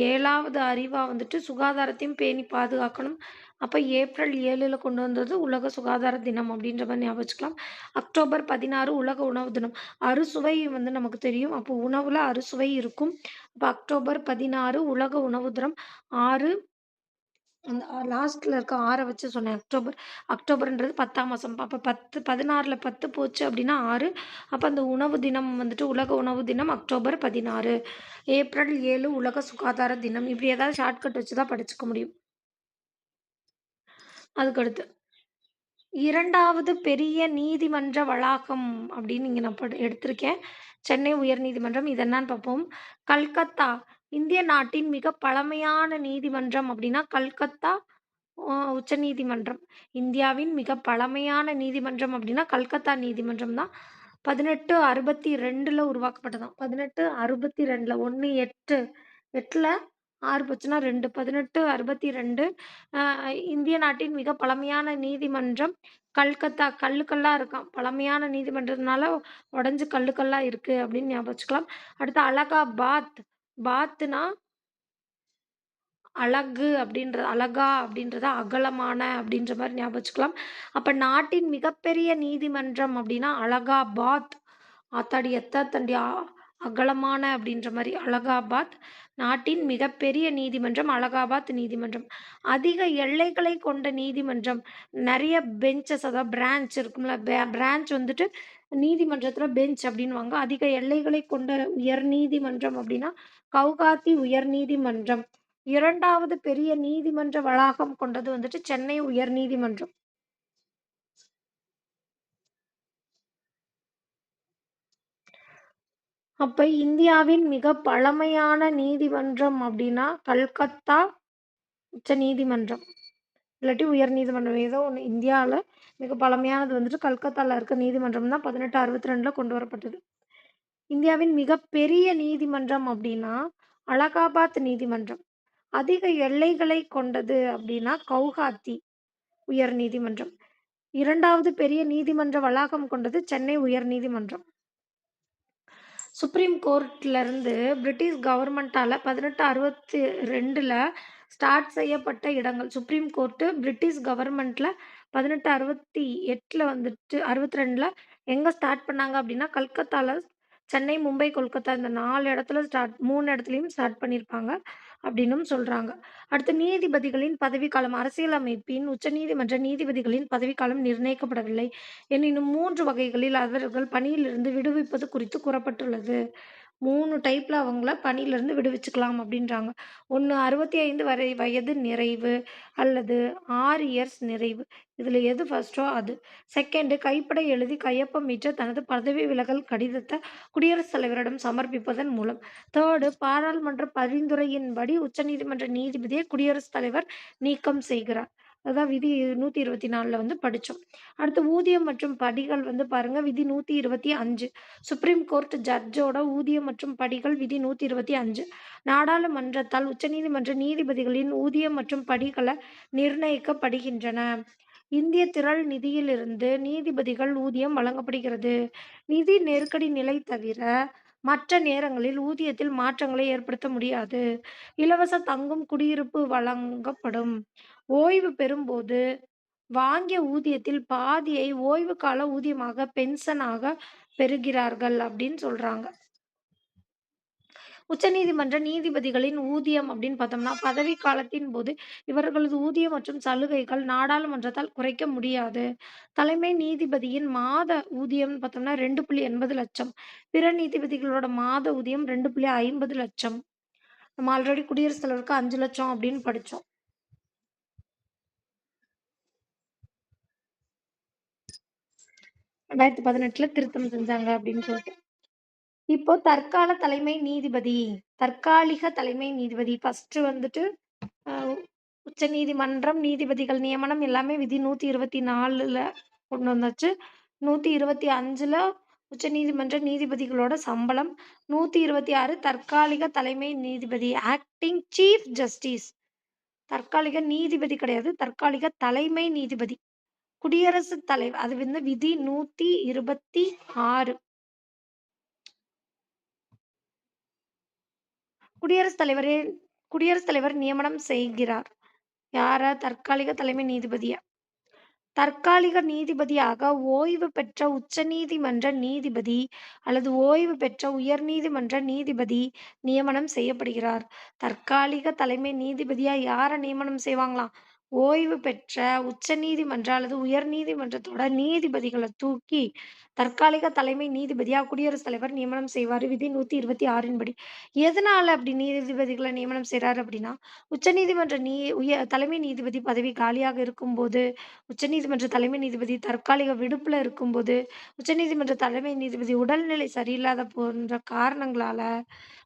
S1: 7வது அறிவா வந்துட்டு சுகாதாரத்தையும் பேணி பாதுகாக்கணும். அப்ப ஏப்ரல் 7ல கொண்டு வந்தது உலக சுகாதார தினம் அப்படின்ற மாரி ஞாபகம் வச்சுக்கலாம். அக்டோபர் 16 உலக உணவு தினம். அறுசுவை வந்து நமக்கு தெரியும். அப்போ உணவுல அறுசுவை இருக்கும். அப்ப அக்டோபர் 16 உலக உணவு தினம். 6 அந்த லாஸ்ட்ல இருக்க 6 வச்சு சொன்னேன். அக்டோபர்ன்றது 10ஆம் மாசம். அப்ப 10 16ல 10 போச்சு அப்படின்னா 6. அப்ப அந்த உணவு தினம் வந்துட்டு உலக உணவு தினம் அக்டோபர் 16. ஏப்ரல் 7 உலக சுகாதார தினம். இப்படி ஏதாவது ஷார்ட்கட் வச்சு தான் படிச்சுக்க முடியும். அதுக்கடுத்து 2வது பெரிய நீதிமன்ற வளாகம் அப்படின்னு இங்க நான் எடுத்திருக்கேன். சென்னை உயர்நீதிமன்றம். இது என்னன்னு பார்ப்போம். கல்கத்தா இந்திய நாட்டின் மிக பழமையான நீதிமன்றம் அப்படின்னா கல்கத்தா உச்சநீதிமன்றம். இந்தியாவின் மிக பழமையான நீதிமன்றம் அப்படின்னா கல்கத்தா நீதிமன்றம் தான். 1862ல உருவாக்கப்பட்டதாம். 1862ல 1/8 8ல 6 போச்சுன்னா 2, 18, 62. அ இந்திய நாட்டின் மிக பழமையான நீதிமன்றம் கல்கத்தா. கல்லு கல்லா இருக்காம். பழமையான நீதிமன்றத்தினால உடைஞ்சு கல்லு கல்லா இருக்கு அப்படின்னு ஞாபகம் வச்சுக்கலாம். அடுத்து அலகாபாத். பாத்னா அழகு அப்படின்றது அழகா அப்படின்றத அகலமான அப்படின்ற மாரி ஞாபகம் வச்சுக்கலாம். அப்ப நாட்டின் மிகப்பெரிய நீதிமன்றம் அப்படின்னா அலகாபாத். ஆத்தாடி எத்தாத்தண்டி அகலமான அப்படின்ற மாரி அலகாபாத். நாட்டின் மிகப்பெரிய நீதிமன்றம் அலகாபாத் நீதிமன்றம். அதிக எல்லைகளை கொண்ட நீதிமன்றம். நெறைய பெஞ்சஸ் அதாவது பிரான்ச் இருக்கும்ல. பிரான்ச் வந்துட்டு நீதிமன்றத்தில பெஞ்ச் அப்படின்னுவாங்க. அதிக எல்லைகளை கொண்ட உயர்நீதிமன்றம் அப்படின்னா கவுகாத்தி உயர்நீதிமன்றம். 2வது பெரிய நீதிமன்ற வளாகம் கொண்டது வந்துட்டு சென்னை உயர்நீதிமன்றம். அப்ப இந்தியாவின் மிக பழமையான நீதிமன்றம் அப்டின்னா, கல்கத்தா உச்ச நீதிமன்றம். இல்லாட்டி உயர்நீதிமன்றம். ஏதோ ஒண்ணு. இந்தியால மிக பழமையானது வந்துட்டு கல்கத்தால இருக்க நீதிமன்றம் தான் 1862ல கொண்டு வரப்பட்டது. இந்தியாவின் மிகப்பெரிய நீதிமன்றம் அப்டின்னா, அலகாபாத் நீதிமன்றம். அதிக எல்லைகளை கொண்டது அப்டின்னா, கவுகாத்தி உயர்நீதிமன்றம். 2வது பெரிய நீதிமன்ற வளாகம் கொண்டது சென்னை உயர்நீதிமன்றம். சுப்ரீம் கோர்ட்லருந்து பிரிட்டிஷ் கவர்மெண்ட்டால 1862ல ஸ்டார்ட் செய்யப்பட்ட இடங்கள். சுப்ரீம் கோர்ட்டு பிரிட்டிஷ் கவர்மெண்ட்ல 1868ல வந்துட்டு 62ல எங்க ஸ்டார்ட் பண்ணாங்க அப்டின்னா, கல்கத்தால சென்னை, மும்பை, கொல்கத்தா இந்த 4 இடத்துல 3 இடத்துலயும் ஸ்டார்ட் பண்ணியிருப்பாங்க அப்டின்னும் சொல்றாங்க. அடுத்து நீதிபதிகளின் பதவிக்காலம். அரசியலமைப்பின் உச்சநீதிமன்ற நீதிபதிகளின் பதவிக்காலம் நிர்ணயிக்கப்படவில்லை. எனினும் 3 வகைகளில் அவர்கள் பணியிலிருந்து விடுவிப்பது குறித்து கூறப்பட்டுள்ளது. 3 டைப்ல அவங்கள பணியிலிருந்து விடுவிச்சுக்கலாம் அப்டின்றாங்க. 1 65 வயது நிறைவு அல்லது 6 இயர்ஸ் நிறைவு. இதுல எது ஃபர்ஸ்ட்டோ அது. 2 கைப்பட எழுதி கையொப்பமிட்ட தனது பதவி விலகல் கடிதத்த குடியரசுத் தலைவரிடம் சமர்ப்பிப்பதன் மூலம். 3 பாராளுமன்ற பரிந்துரையின்படி உச்சநீதிமன்ற நீதிபதியை குடியரசுத் தலைவர் நீக்கம் செய்கிறார். அதான் விதி 124ல வந்து படிச்சோம். அடுத்து ஊதியம் மற்றும் படிகள் வந்து பாருங்க விதி 125. சுப்ரீம் கோர்ட் ஜட்ஜோட ஊதியம் மற்றும் படிகள் விதி 125. நாடாளுமன்றத்தால் உச்சநீதிமன்ற நீதிபதிகளின் ஊதியம் மற்றும் படிகள நிர்ணயிக்கப்படுகின்றன. இந்திய திரள் நிதியிலிருந்து நீதிபதிகள் ஊதியம் வழங்கப்படுகிறது. நிதி நெருக்கடி நிலை தவிர மற்ற நேரங்களில் ஊதியத்தில் மாற்றங்களை ஏற்படுத்த முடியாது. இலவச தங்கும் குடியிருப்பு வழங்கப்படும். ஓய்வு பெறும்போது வாங்கிய ஊதியத்தில் பாதியை ஓய்வு கால ஊதியமாக, பென்ஷனாக பெறுகிறார்கள் அப்படின்னு சொல்றாங்க. உச்சநீதிமன்ற நீதிபதிகளின் ஊதியம் அப்படின்னு பார்த்தோம்னா, பதவி காலத்தின் போது இவர்களது ஊதியம் மற்றும் சலுகைகள் நாடாளுமன்றத்தால் குறைக்க முடியாது. தலைமை நீதிபதியின் மாத ஊதியம்னு பார்த்தோம்னா 2.80 லட்சம். பிற நீதிபதிகளோட மாத ஊதியம் 2.50 லட்சம். நம்ம ஆல்ரெடி குடியரசுத் தலைவருக்கு 5 லட்சம் அப்படின்னு படிச்சோம். 2018ல திருத்தம் செஞ்சாங்க அப்படின்னு சொல்லிட்டு. இப்போ தற்கால தலைமை நீதிபதி, தற்காலிக தலைமை நீதிபதி ஃபர்ஸ்ட்டு வந்துட்டு அ உச்சநீதிமன்றம், நீதிபதிகள் நியமனம் எல்லாமே விதி 124ல கொண்டு வந்தாச்சு. 125ல உச்சநீதிமன்ற நீதிபதிகளோட சம்பளம். 126 தற்காலிக தலைமை நீதிபதி, ஆக்டிங் சீஃப் ஜஸ்டிஸ். தற்காலிக நீதிபதி கிடையாது. தற்காலிக தலைமை நீதிபதி. குடியரசுத் தலைவர் அது வந்து விதி 126. குடியரசுத் தலைவரே குடியரசுத் தலைவர் நியமனம் செய்கிறார். யார? தற்காலிக தலைமை நீதிபதிய. தற்காலிக நீதிபதியாக ஓய்வு பெற்ற உச்சநீதிமன்ற நீதிபதி அல்லது ஓய்வு பெற்ற உயர்நீதிமன்ற நீதிபதி நியமனம் செய்யப்படுகிறார். தற்காலிக தலைமை நீதிபதியா யார நியமனம் செய்வாங்களாம்? ஓய்வு பெற்ற உச்சநீதிமன்ற அல்லது உயர்நீதிமன்றத்தோட நீதிபதிகள தூக்கி தற்காலிக தலைமை நீதிபதியா குடியரசுத் தலைவர் நியமனம் செய்வாரு. விதி 126ன் படி. எதனால அப்படி நீதிபதிகள நியமனம் செய்றாரு அப்படின்னா, உச்சநீதிமன்ற தலைமை நீதிபதி பதவி காலியாக இருக்கும்போது உச்சநீதிமன்ற தலைமை நீதிபதி தற்காலிக விடுப்புல இருக்கும்போது, உச்சநீதிமன்ற தலைமை நீதிபதி உடல்நிலை சரியில்லாத போன்ற காரணங்களால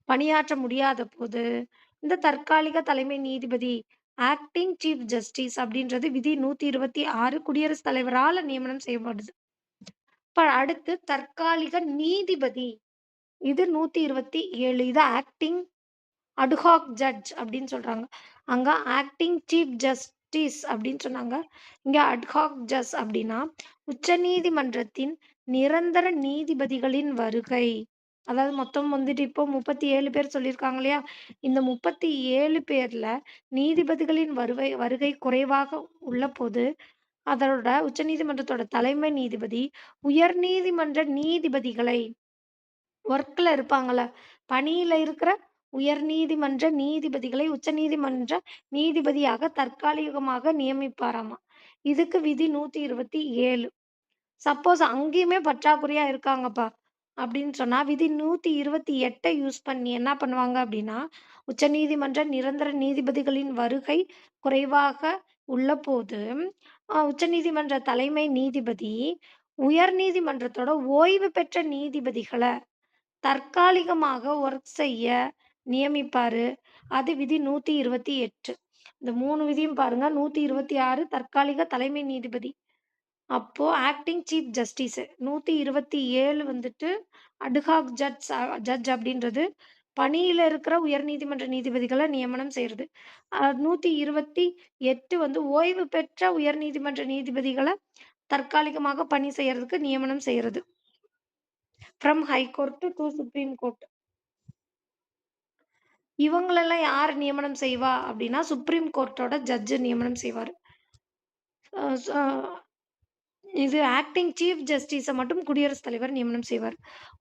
S1: பணியாற்ற முடியாத போது, இந்த தற்காலிக தலைமை நீதிபதி ஆக்டிங் சீஃப் ஜஸ்டிஸ் அப்படின்றது விதி 126 குடியரசுத் தலைவரால நியமனம் செய்யப்படுது. இப்ப அடுத்து தற்காலிக நீதிபதி. இது 127. இது ஆக்டிங் அட்ஹாக் ஜட்ஜ் அப்படின்னு சொல்றாங்க. அங்க ஆக்டிங் சீஃப் ஜஸ்டிஸ் அப்படின்னு சொன்னாங்க. இங்க அட்ஹாக் ஜட்ஜ் அப்படின்னா, உச்சநீதிமன்றத்தின் நிரந்தர நீதிபதிகளின் வருகை. அதாவது மொத்தம் வந்துட்டு இப்போ 37 பேர் சொல்லியிருக்காங்க இல்லையா? இந்த 37 பேர்ல நீதிபதிகளின் வருகை குறைவாக உள்ளபோது, அதோட உச்சநீதிமன்றத்தோட தலைமை நீதிபதி, உயர்நீதிமன்ற நீதிபதிகளை ஒர்க்ல இருப்பாங்கல்ல, பணியில இருக்கிற உயர்நீதிமன்ற நீதிபதிகளை உச்சநீதிமன்ற நீதிபதியாக தற்காலிகமாக நியமிப்பாராமா. இதுக்கு விதி 127. சப்போஸ் அங்கேயுமே பற்றாக்குறையா இருக்காங்கப்பா அப்படின்னு சொன்னா, விதி 128 யூஸ் பண்ணி என்ன பண்ணுவாங்க அப்படின்னா, உச்சநீதிமன்ற நிரந்தர நீதிபதிகளின் வருகை குறைவாக உள்ளபோது, உச்சநீதிமன்ற தலைமை நீதிபதி, உயர்நீதிமன்றத்தோட ஓய்வு பெற்ற நீதிபதிகள தற்காலிகமாக ஒர்க் செய்ய நியமிப்பாரு. அது விதி 128. இந்த 3 விதியும் பாருங்க. 126 தற்காலிக தலைமை நீதிபதி. அப்போ ஆக்டிங் சீஃப் ஜஸ்டிஸ். 127 வந்துட்டு அட்ஹாக் ஜட்ஜ் அப்படின்றது பணியில இருக்கிற உயர்நீதிமன்ற நீதிபதிகள நியமனம் செய்றது. 128 வந்து ஓய்வு பெற்ற உயர்நீதிமன்ற நீதிபதிகள தற்காலிகமாக பணி செய்யறதுக்கு நியமனம் செய்றது. From high court to supreme court. இவங்களெல்லாம் யார் நியமனம் செய்வா அப்படின்னா, சுப்ரீம் கோர்ட்டோட ஜட்ஜ் நியமனம் செய்வாரு. அ ச இது ஆக்டிங் சீஃப் ஜஸ்டிஸ மட்டும் குடியரசுத் தலைவர் நியமனம் செய்வார்.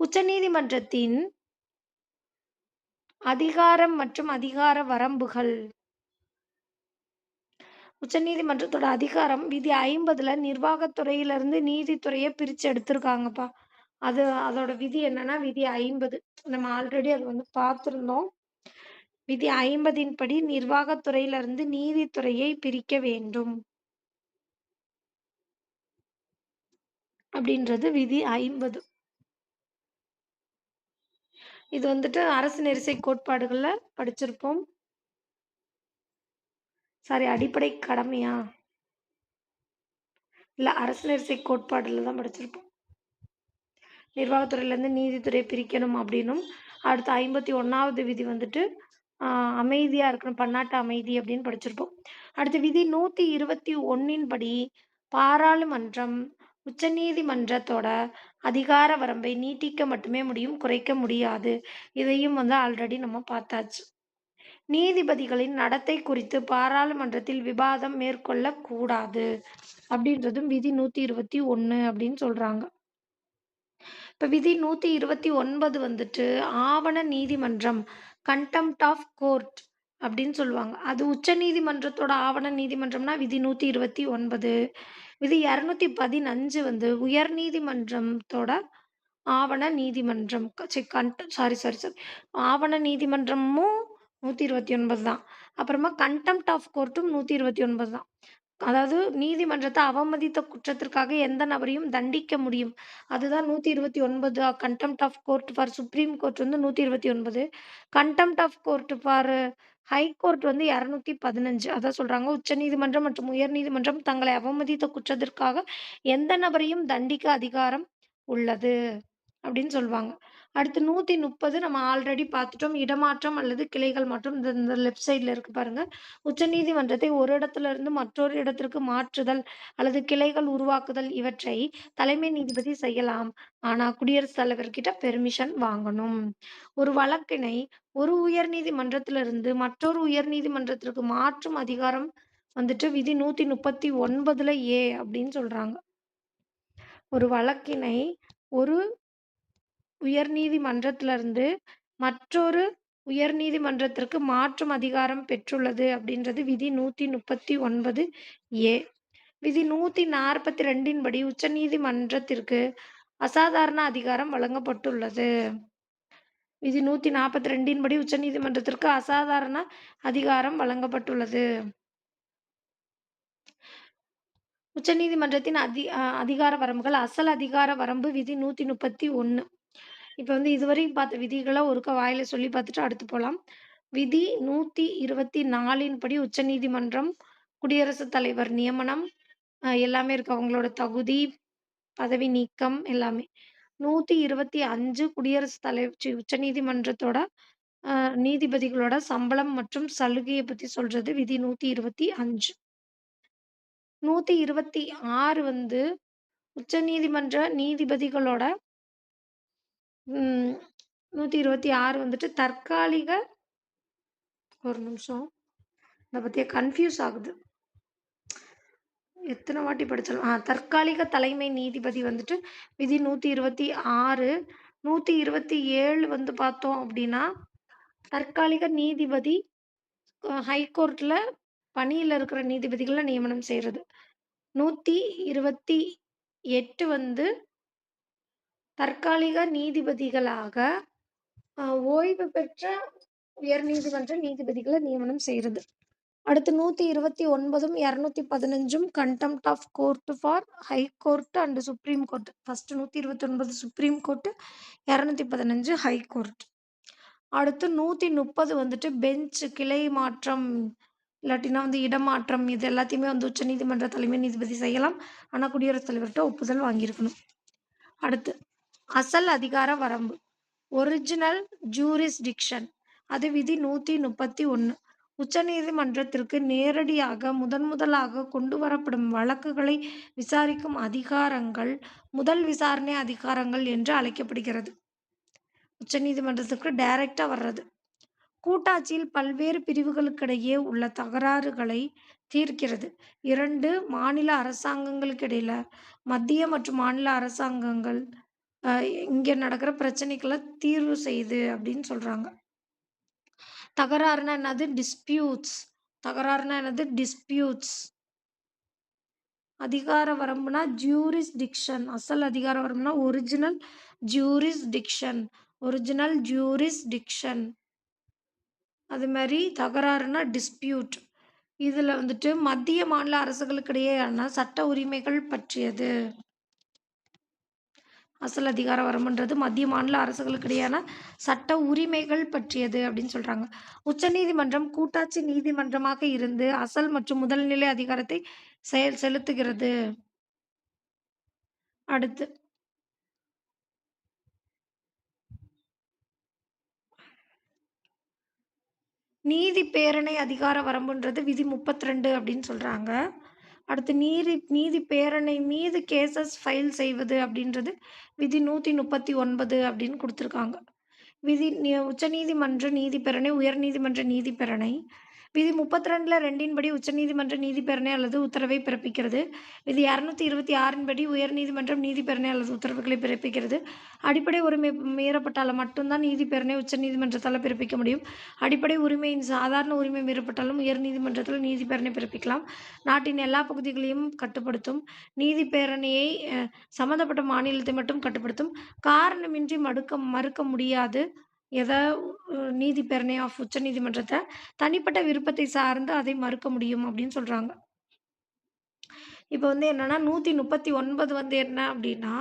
S1: உச்சநீதிமன்றத்தின் அதிகாரம் மற்றும் அதிகார வரம்புகள். உச்சநீதிமன்றத்தோட அதிகாரம் விதி 50ல நிர்வாகத் துறையிலிருந்து நீதித்துறைய பிரிச்சு எடுத்திருக்காங்கப்பா. அதோட விதி என்னன்னா, விதி 50. நம்ம ஆல்ரெடி அது வந்து பார்த்திருந்தோம். விதி 50ன் படி நிர்வாகத் துறையிலிருந்து நீதித்துறையை பிரிக்க வேண்டும். அப்படின்றது விதி 50. இது வந்துட்டு அரசு நெறிசை கோட்பாடுகள்ல படிச்சிருப்போம். சாரி, அடிப்படை கடமையா? இல்ல, அரசு நெறிசை கோட்பாடுல தான் படிச்சிருப்போம். நிர்வாகத்துறையிலேருந்து நீதித்துறையை பிரிக்கணும் அப்படின்னும், அடுத்து 51வது விதி வந்துட்டு அமைதியா இருக்கணும், பன்னாட்டு அமைதி அப்படின்னு படிச்சிருப்போம். அடுத்து விதி 121ன் படி பாராளுமன்றம் உச்சநீதிமன்றத்தோட அதிகார வரம்பை நீட்டிக்க மட்டுமே முடியும், குறைக்க முடியாது. இதையும் வந்து ஆல்ரெடி நம்ம பார்த்தாச்சு. நீதிபதிகளின் நடத்தை குறித்து பாராளுமன்றத்தில் விவாதம் மேற்கொள்ளக் கூடாது அப்படின்றதும் விதி 121 அப்படின்னு சொல்றாங்க. இப்ப விதி 129 வந்துட்டு ஆவண நீதிமன்றம், கன்டெம்ப்ட் ஆஃப் கோர்ட் அப்படின்னு சொல்லுவாங்க. அது உச்சநீதிமன்றத்தோட ஆவண நீதிமன்றம்னா விதி 129. விதி 215 வந்து உயர்நீதிமன்றத்தோட ஆவண நீதிமன்றம். Sorry sorry sorry. ஆவண நீதிமன்றமும் 129 தான். அப்புறமா கன்டெம்ப்ட் ஆஃப் கோர்ட்டும் 129 தான். அதாவது நீதிமன்றத்த அவமதித்த குற்றத்திற்காக எந்த நபரையும் தண்டிக்க முடியும். அதுதான் 129. Contempt of court for Supreme Court வந்து 129. Contempt of court for High Court வந்து 215. அதான் சொல்றாங்க, உச்சநீதிமன்றம் மற்றும் உயர்நீதிமன்றம் தங்களை அவமதித்த குற்றத்திற்காக எந்த நபரையும் தண்டிக்க அதிகாரம் உள்ளது அப்படின்னு சொல்லுவாங்க. அடுத்து 130 நம்ம ஆல்ரெடி பார்த்துட்டோம். இடமாற்றம் அல்லது கிளைகள் மாற்றம். இந்த லெஃப்ட் சைட்ல இருக்கு பாருங்க. உச்சநீதிமன்றத்தை ஒரு இடத்திலிருந்து மற்றொரு இடத்திற்கு மாற்றுதல் அல்லது கிளைகள் உருவாக்குதல் இவற்றை தலைமை நீதிபதி செய்யலாம். ஆனா குடியரசுத் தலைவர்கிட்ட பெர்மிஷன் வாங்கணும். ஒரு வழக்கினை ஒரு உயர்நீதிமன்றத்திலிருந்து மற்றொரு உயர்நீதிமன்றத்திற்கு மாற்றும் அதிகாரம் வந்துட்டு விதி 139ல அப்படின்னு சொல்றாங்க. ஒரு வழக்கினை ஒரு உயர்நீதிமன்றத்திலிருந்து மற்றொரு உயர்நீதிமன்றத்திற்கு மாற்றும் அதிகாரம் பெற்றுள்ளது அப்படின்றது விதி 139 ஏ. விதி 142ன் படி உச்சநீதிமன்றத்திற்கு அசாதாரண அதிகாரம் வழங்கப்பட்டுள்ளது. விதி 142ன் படி உச்சநீதிமன்றத்திற்கு அசாதாரண அதிகாரம் வழங்கப்பட்டுள்ளது. உச்சநீதிமன்றத்தின் அதிகார வரம்புகள். அசல் அதிகார வரம்பு விதி 131. இப்ப வந்து இதுவரையும் பார்த்த விதிகள ஒருக்கா வாயில சொல்லி பார்த்துட்டு அடுத்து போலாம். விதி 124ன் படி உச்சநீதிமன்றம், குடியரசுத் தலைவர் நியமனம் எல்லாமே இருக்கு. அவங்களோட தகுதி, பதவி நீக்கம் எல்லாமே. 125 குடியரசுத் உச்சநீதிமன்றத்தோட அ நீதிபதிகளோட சம்பளம் மற்றும் சலுகைய பத்தி சொல்றது விதி 125. 126 வந்து உச்சநீதிமன்ற நீதிபதிகளோட ம் 126 வந்துட்டு தற்காலிக ஒரு நிமிஷம். இத பத்தியா கன்ஃப்யூஸ் ஆகுது. எத்தன வாட்டி படிச்சாலும் தற்காலிக தலைமை நீதிபதி வந்துட்டு விதி 126. 127 வந்து பார்த்தோம் அப்டின்னா, தற்காலிக நீதிபதி ஹைகோர்ட்ல பணியில இருக்கிற நீதிபதிகள நியமனம் செய்றது. 128 வந்து தற்காலிக நீதிபதிகளாக அ ஓய்வு பெற்ற உயர்நீதிமன்ற நீதிபதிகள நியமனம் செய்றது. அடுத்து 129ம், 215ம் contempt of court for High Court and Supreme Court. First 129 Supreme Court, 215 High Court. அடுத்து 130 வந்துட்டு பெஞ்ச் கிளை மாற்றம், இல்லாட்டினா வந்து இடமாற்றம் இது எல்லாத்தையுமே வந்து உச்சநீதிமன்ற தலைமை நீதிபதி செய்யலாம். ஆனா குடியரசுத் தலைவர்ட்ட ஒப்புதல் வாங்கியிருக்கணும். அடுத்து அசல் அதிகார வரம்பு. Original jurisdiction. அது விதி 131. உச்சநீதிமன்றத்திற்கு நேரடியாக முதலாக கொண்டு வரப்படும் வழக்குகளை விசாரிக்கும் அதிகாரங்கள் முதல் விசாரணை அதிகாரங்கள் என்று அழைக்கப்படுகிறது. உச்சநீதிமன்றத்துக்கு டைரக்ட்டா வர்றது. கூட்டாட்சியில் பல்வேறு பிரிவுகளுக்கிடையே உள்ள தகராறுகளை தீர்க்கிறது. 2 மாநில அரசாங்கங்களுக்கு இடையில மத்திய மற்றும் மாநில அரசாங்கங்கள் அ இங்க நடக்கிற பிரச்சனைகள தீர்வு செய்யுது அப்படின்னு சொல்றாங்க. தகராறுனா என்னது? டிஸ்பியூட்ஸ். தகராறுனா என்னது? டிஸ்பியூட்ஸ். அதிகார வரம்புனா ஜூரிஸ்டிக்ஷன். அசல் அதிகார வரம்புனா ஒரிஜினல் ஜூரிஸ்டிக்ஷன். Original jurisdiction. அது மாரி தகராறுனா டிஸ்பியூட். இதுல வந்துட்டு மத்திய, மாநில அரசுகளுக்கு இடையேயான சட்ட உரிமைகள் பற்றியது. அசல் அதிகார வரம்புன்றது மத்திய, மாநில அரசுகளுக்கு இடையேயான சட்ட உரிமைகள் பற்றியது அப்படின்னு சொல்றாங்க. உச்சநீதிமன்றம் கூட்டாட்சி நீதிமன்றமாக இருந்து அசல் மற்றும் முதல்நிலை அதிகாரத்தை செலுத்துகிறது. அடுத்து நீதி பேரணை அதிகார வரம்புன்றது விதி 32 அப்படின்னு சொல்றாங்க. அடுத்து நீதி பேரணை மீது கேஸஸ் ஃபைல் செய்வது அப்படின்றது விதி 139 அப்படின்னு குடுத்துருக்காங்க. உச்சநீதிமன்ற நீதிபேரணை, உயர்நீதிமன்ற நீதிபேரணை. விதி 32ல 2ன் படி உச்சநீதிமன்ற நீதிபேரணை அல்லது உத்தரவை பிறப்பிக்கிறது. விதி 226ன் படி உயர்நீதிமன்றம் நீதிபேரணை அல்லது உத்தரவுகளை பிறப்பிக்கிறது. அடிப்படை உரிமை மீறப்பட்டாலும் மட்டும் தான் நீதிபேரணை உச்சநீதிமன்றத்தால பிறப்பிக்க முடியும். அடிப்படை உரிமையின் சாதாரண உரிமை மீறப்பட்டாலும் உயர்நீதிமன்றத்தில் நீதிபேரணை பிறப்பிக்கலாம். நாட்டின் எல்லா பகுதிகளையும் கட்டுப்படுத்தும். நீதிபேரணையை சம்பந்தப்பட்ட மாநிலத்தை மட்டும் கட்டுப்படுத்தும். காரணமின்றி மறுக்க முடியாது. நீதிபேரணை ஆஃப் உச்சநீதிமன்றத்த தனிப்பட்ட விருப்பத்தை சார்ந்து அதை மறுக்க முடியும் அப்படின்னு சொல்றாங்க. இப்ப வந்து என்னன்னா 139 வந்து என்ன அப்படின்னா,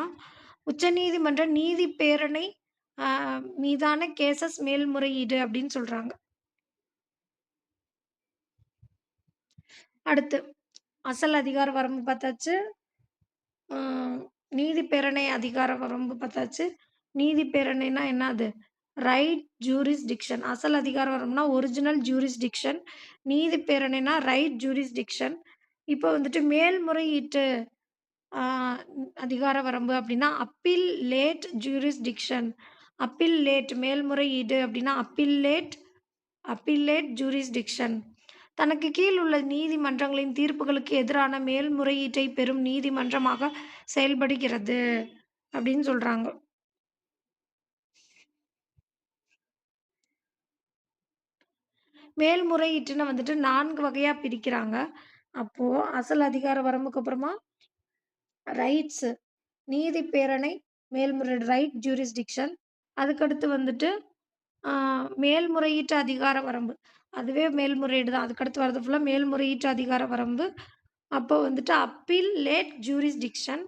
S1: உச்சநீதிமன்ற நீதிபேரணை மீதான கேஸஸ் மேல்முறையீடு அப்படின்னு சொல்றாங்க. அடுத்து அசல் அதிகார வரம்பு பார்த்தாச்சு. அ நீதிபேரணை அதிகார வரம்பு பார்த்தாச்சு. நீதிபேரணைனா என்னது? Writ jurisdiction. அசல் அதிகார வரம்புனா ஒரிஜினல் ஜூரிஸ்டிக்ஷன். நீதிபேரணைனா ரைட் ஜூரிஸ்டிக்ஷன். இப்போ வந்துட்டு மேல்முறையீட்டு அ அதிகார வரம்பு அப்டின்னா, அப்பீல்லேட் ஜூரிஸ்டிக்ஷன். அப்பீல்லேட் மேல்முறையீடு அப்டின்னா, அப்பீல்லேட் ஜூரிஸ்டிக்ஷன். தனக்கு கீழ் உள்ள நீதிமன்றங்களின் தீர்ப்புகளுக்கு எதிரான மேல்முறையீட்டை பெறும் நீதிமன்றமாக செயல்படுகிறது அப்டின்னு சொல்றாங்க. மேல்முறையீட்டுன்னு வந்துட்டு 4 வகையா பிரிக்கிறாங்க. அப்போ அசல் அதிகார வரம்புக்கு அப்புறமா ரைட்ஸ் நீதிபேரணை, மேல்முறையீடு ரைட் ஜூரிஸ்டிக்ஷன். அதுக்கடுத்து வந்துட்டு ஆ மேல்முறையீட்டு அதிகார வரம்பு. அதுவே மேல்முறையீடு தான். அதுக்கடுத்து வரது ஃபுல்லா மேல்முறையீட்டு அதிகார வரம்பு. அப்போ வந்துட்டு அப்பீல்லேட் ஜூரிஸ்டிக்ஷன்.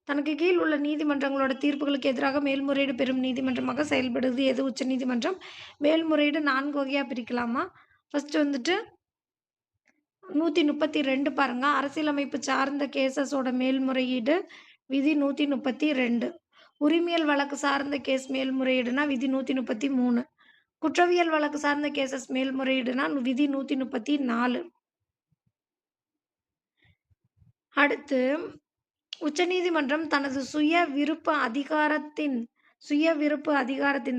S1: தனக்கு கீழ் உள்ள நீதிமன்றங்களோட தீர்ப்புகளுக்கு எதிராக மேல்முறையீடு பெறும் நீதிமன்றமாக செயல்படுவது எது? உச்சநீதிமன்றம். மேல்முறையீடு 4 வகையா பிரிக்கலாமா? ஃபர்ஸ்ட் வந்துட்டு 132 பாருங்க. அரசியலமைப்பு சார்ந்த கேஸஸோட மேல்முறையீடு விதி 132. உரிமையல் வழக்கு சார்ந்த கேஸ் மேல்முறையீடுனா விதி 133. குற்றவியல் வழக்கு சார்ந்த கேஸஸ் மேல்முறையீடுனா விதி 134. அடுத்து உச்சநீதிமன்றம் தனது சுய விருப்ப அதிகாரத்தின்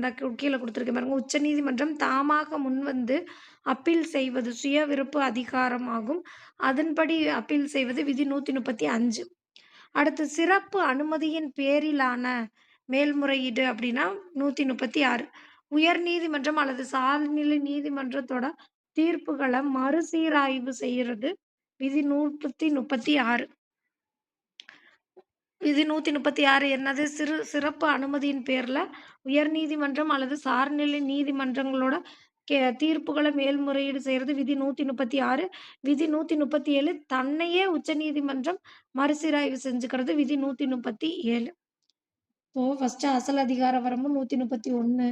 S1: தான் கீழ குடுத்துருக்கேன் பாருங்க. உச்சநீதிமன்றம் தாமாக முன்வந்து அப்பீல் செய்வது சுய விருப்ப அதிகாரம் ஆகும். அதன்படி அப்பீல் செய்வது விதி 135. அடுத்து சிறப்பு அனுமதியின் பேரிலான மேல்முறையீடு அப்படின்னா 136. உயர்நீதிமன்றம் அல்லது சார்நிலை நீதிமன்றத்தோட தீர்ப்புகள மறுசீராய்வு செய்யறது விதி 136. விதி 136 என்னது? சிறப்பு அனுமதியின் பேர்ல உயர்நீதிமன்றம் அல்லது சார்நிலை நீதிமன்றங்களோட தீர்ப்புகள மேல்முறையீடு செய்யறது விதி 136. விதி 137 தன்னையே உச்சநீதிமன்றம் மறுசீராய்வு செஞ்சுக்கிறது விதி 137. இப்போ ஃபர்ஸ்ட்டு அசல் அதிகார வரம்பு 131.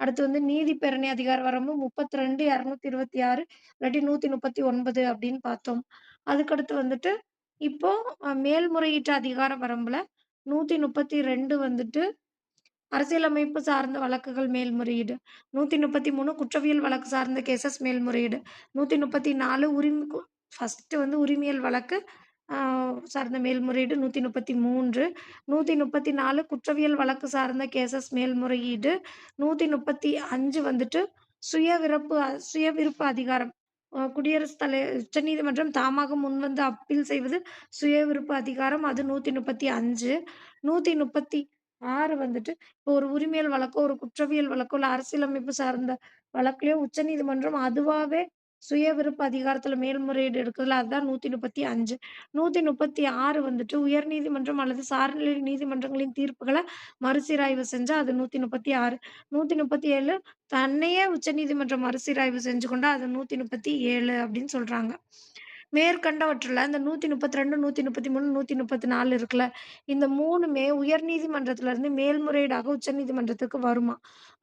S1: அடுத்து வந்து நீதி பேரணி அதிகார வரம்பு 32, 226 இல்லாட்டி 139 அப்படின்னு பார்த்தோம். அதுக்கடுத்து வந்துட்டு இப்போ மேல்முறையீட்டு அதிகார வரம்புல 132 வந்துட்டு அரசியலமைப்பு சார்ந்த வழக்குகள் மேல்முறையீடு. 133 குற்றவியல் வழக்கு சார்ந்த கேஸஸ் மேல்முறையீடு. 134 ஃபர்ஸ்ட்டு வந்து உரிமையல் வழக்கு ஆ சார்ந்த மேல்முறையீடு 133. 134 குற்றவியல் வழக்கு சார்ந்த கேஸஸ் மேல்முறையீடு. 135 வந்துட்டு சுயவிருப்ப அதிகாரம். உச்சநீதிமன்றம் தாமாக முன்வந்து அப்பீல் செய்வது சுயவிருப்ப அதிகாரம். அது 135. 136 வந்துட்டு இப்போ ஒரு உரிமையல் வழக்கோ, ஒரு குற்றவியல் வழக்கோ, இல்ல அரசியலமைப்பு சார்ந்த வழக்குலயோ உச்சநீதிமன்றம் அதுவாவே சுயவிருப்ப அதிகாரத்துல மேல்முறையீடு எடுக்குதுல்ல, அதுதான் 135. 136 வந்துட்டு உயர்நீதிமன்றம் அல்லது சார்நிலை நீதிமன்றங்களின் தீர்ப்புகள மறுசீராய்வு செஞ்சா அது 136. 137 தன்னையே உச்சநீதிமன்றம் மறுசீராய்வு செஞ்சு கொண்டா அது 137 அப்படின்னு சொல்றாங்க. மேற்கண்டவற்றுல இந்த 132, 133, 134 இருக்குல்ல, இந்த 3மே உயர்நீதிமன்றத்திலிருந்து மேல்முறையீடாக உச்சநீதிமன்றத்துக்கு வருமாம்.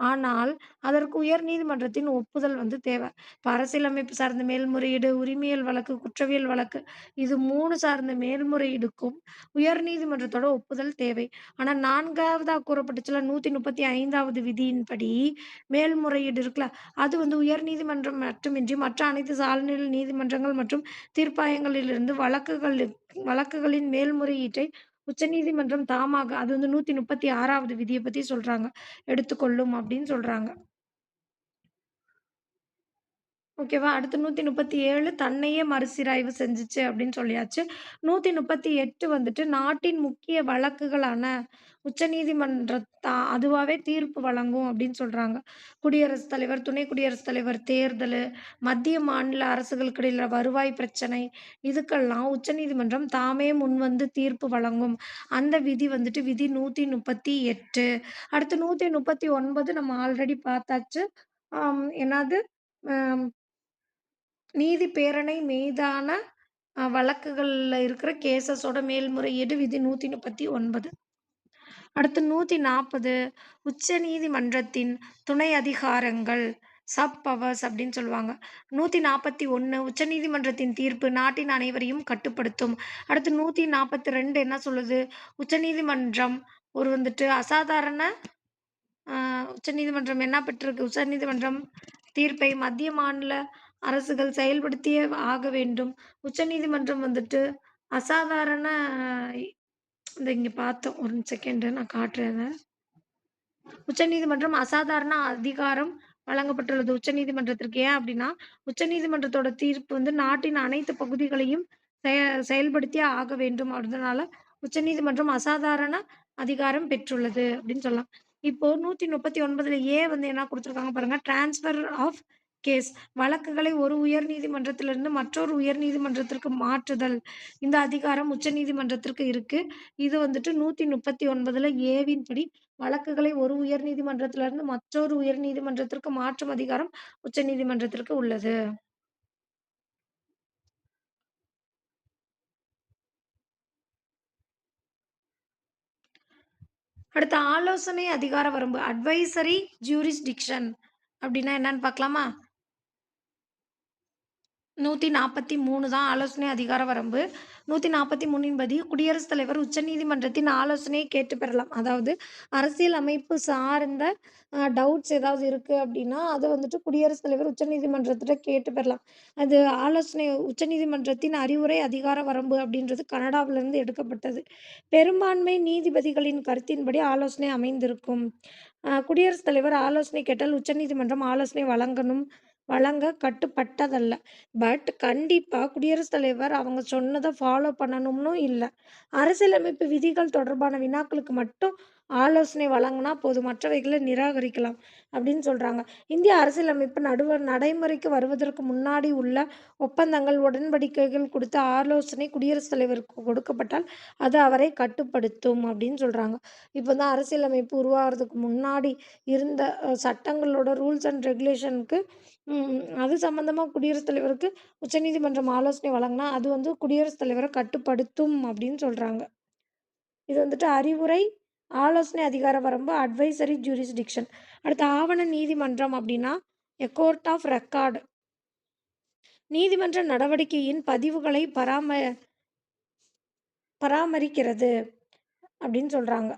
S1: ஆனால், அதற்கு உயர்நீதிமன்றத்தின் ஒப்புதல் வந்து தேவை. இப்ப அரசியலமைப்பு சார்ந்த மேல்முறையீடு, உரிமையியல் வழக்கு, குற்றவியல் வழக்கு இது 3 சார்ந்த மேல்முறையீடுக்கும் உயர்நீதிமன்றத்தோட ஒப்புதல் தேவை. ஆனா 4வதா கூறப்பட்டுச்சுல 135வது விதியின்படி மேல்முறையீடு இருக்குல்ல, அது வந்து உயர்நீதிமன்றம் மட்டுமின்றி மற்ற அனைத்து சார்நிலை நீதிமன்றங்கள் மற்றும் தீர்ப்பாயங்களிலிருந்து வழக்குகளின் மேல்முறையீட்டை உச்சநீதிமன்றம் தாமாக அது வந்து 136வது விதிய பத்தி சொல்றாங்க. எடுத்துக்கொள்ளும் அப்படின்னு சொல்றாங்க. ஓகேவா? அடுத்து 137 தன்னையே மறுசீராய்வு செஞ்சுச்சு அப்படின்னு சொல்லியாச்சு. 138 வந்துட்டு நாட்டின் முக்கிய வழக்குகளான அதுவாவே தீர்ப்பு வழங்கும் அப்படின்னு சொல்றாங்க. குடியரசுத் தலைவர், துணை குடியரசுத் தலைவர் தேர்தலு, மத்திய, மாநில அரசுகளுக்கு இடையில வருவாய் பிரச்சனை, இதுக்கெல்லாம் உச்சநீதிமன்றம் தாமே முன்வந்து தீர்ப்பு வழங்கும். அந்த விதி வந்துட்டு விதி 138. அடுத்து 139 நம்ம ஆல்ரெடி பார்த்தாச்சு. என்னது? அம் நீதி பேரணை மீதான வழக்குகள்ல இருக்கிற கேஸஸோட மேல்முறையீடு விதி 139. அடுத்து 140 உச்சநீதிமன்றத்தின் துணை அதிகாரங்கள் சப் பவர்ஸ் அப்படின்னு சொல்லுவாங்க. 141 உச்சநீதிமன்றத்தின் தீர்ப்பு நாட்டின் அனைவரையும் கட்டுப்படுத்தும். அடுத்து 142 என்ன சொல்லுது? உச்சநீதிமன்றம் ஒரு வந்துட்டு அசாதாரண உச்சநீதிமன்றம் என்ன பெற்றிருக்கு? உச்சநீதிமன்றம் தீர்ப்பை மத்திய, மாநில அரசுகள் செயல்படுத்தியே ஆக வேண்டும். உச்சநீதிமன்றம் வந்துட்டு அசாதாரண இங்க பார்த்தோம். ஒரு செகண்ட் நான் காட்டுறேன் அத. உச்சநீதிமன்றம் அசாதாரண அதிகாரம் வழங்கப்பட்டுள்ளது உச்சநீதிமன்றத்திற்கு. ஏன் அப்டின்னா, உச்சநீதிமன்றத்தோட தீர்ப்பு வந்து நாட்டின் அனைத்து பகுதிகளையும் செயல்படுத்தியே ஆக வேண்டும். அதனால உச்சநீதிமன்றம் அசாதாரண அதிகாரம் பெற்றுள்ளது அப்டின்னு சொல்லலாம். இப்போ 139ல வந்து என்ன குடுத்துருக்காங்க பாருங்க. ட்ரான்ஸ்ஃபர் ஆஃப் கேஸ் வழக்குகளை ஒரு உயர் நீதிமன்றத்திலிருந்து மற்றொரு உயர் நீதிமன்றத்திற்கு மாற்றுதல். இந்த அதிகாரம் உச்சநீதிமன்றத்திற்கு இருக்கு. இது வந்துட்டு 139ல ஏவின் படி வழக்குகளை ஒரு உயர் நீதிமன்றத்திலிருந்து மற்றொரு உயர் நீதிமன்றத்திற்கு மாற்றும் அதிகாரம் உச்சநீதிமன்றத்திற்கு உள்ளது. அடுத்து ஆலோசனை அதிகார வரம்பு. அட்வைசரி ஜூரிஸ்டிக்ஷன் அப்டின்னா என்னன்னு பார்க்கலாமா? 143 தான் ஆலோசனை அதிகார வரம்பு. 143 படி குடியரசுத் தலைவர் உச்சநீதிமன்றத்தின் ஆலோசனையை கேட்டுப் பெறலாம். அதாவது அரசியல் அமைப்பு சார்ந்த டவுட்ஸ் ஏதாவது இருக்கு அப்படின்னா, அத வந்துட்டு குடியரசுத் தலைவர் உச்சநீதிமன்றத்திட்ட கேட்டு பெறலாம். அது ஆலோசனை உச்சநீதிமன்றத்தின் அறிவுரை அதிகார வரம்பு அப்படின்றது கனடாவிலிருந்து எடுக்கப்பட்டது. பெரும்பான்மை நீதிபதிகளின் கருத்தின்படி ஆலோசனை அமைந்திருக்கும். குடியரசுத் தலைவர் ஆலோசனை கேட்டால் உச்சநீதிமன்றம் ஆலோசனை வழங்க கட்டுப்பட்டதல்ல. பட் கண்டிப்பா குடியரசுத் தலைவர் அவங்க சொன்னத ஃபாலோ பண்ணணும்னும் இல்ல. அரசியலமைப்பு விதிகள் தொடர்பான வினாக்களுக்கு மட்டும் ஆலோசனை வழங்குனா போதும். மற்றவைகள நிராகரிக்கலாம் அப்படின்னு சொல்றாங்க. இந்திய அரசியலமைப்பு நடைமுறைக்கு வருவதற்கு முன்னாடி உள்ள ஒப்பந்தங்கள், உடன்படிக்கைகள் கொடுத்த ஆலோசனை குடியரசுத் தலைவருக்கு கொடுக்கப்பட்டால், அது அவரை கட்டுப்படுத்தும் அப்படின்னு சொல்றாங்க. இப்ப தான் அரசியலமைப்பு உருவாகுறதுக்கு முன்னாடி இருந்த சட்டங்களோட ரூல்ஸ் அண்ட் ரெகுலேஷனுக்கு அது சம்மந்தமா குடியரசுத் தலைவருக்கு உச்சநீதிமன்றம் ஆலோசனை வழங்குனா, அது வந்து குடியரசுத் தலைவர கட்டுப்படுத்தும் அப்படின்னு சொல்றாங்க. இது வந்துட்டு அறிவுரை, ஆலோசனை அதிகார வரம்பு, அட்வைசரி ஜூரிஸ்டிக்ஷன். அடுத்து ஆவண நீதிமன்றம் அப்படின்னா, எ கோர்ட் ஆஃப் ரெக்கார்ட். நீதிமன்ற நடவடிக்கையின் பதிவுகளை பராமரிக்கிறது அப்படின்னு சொல்றாங்க.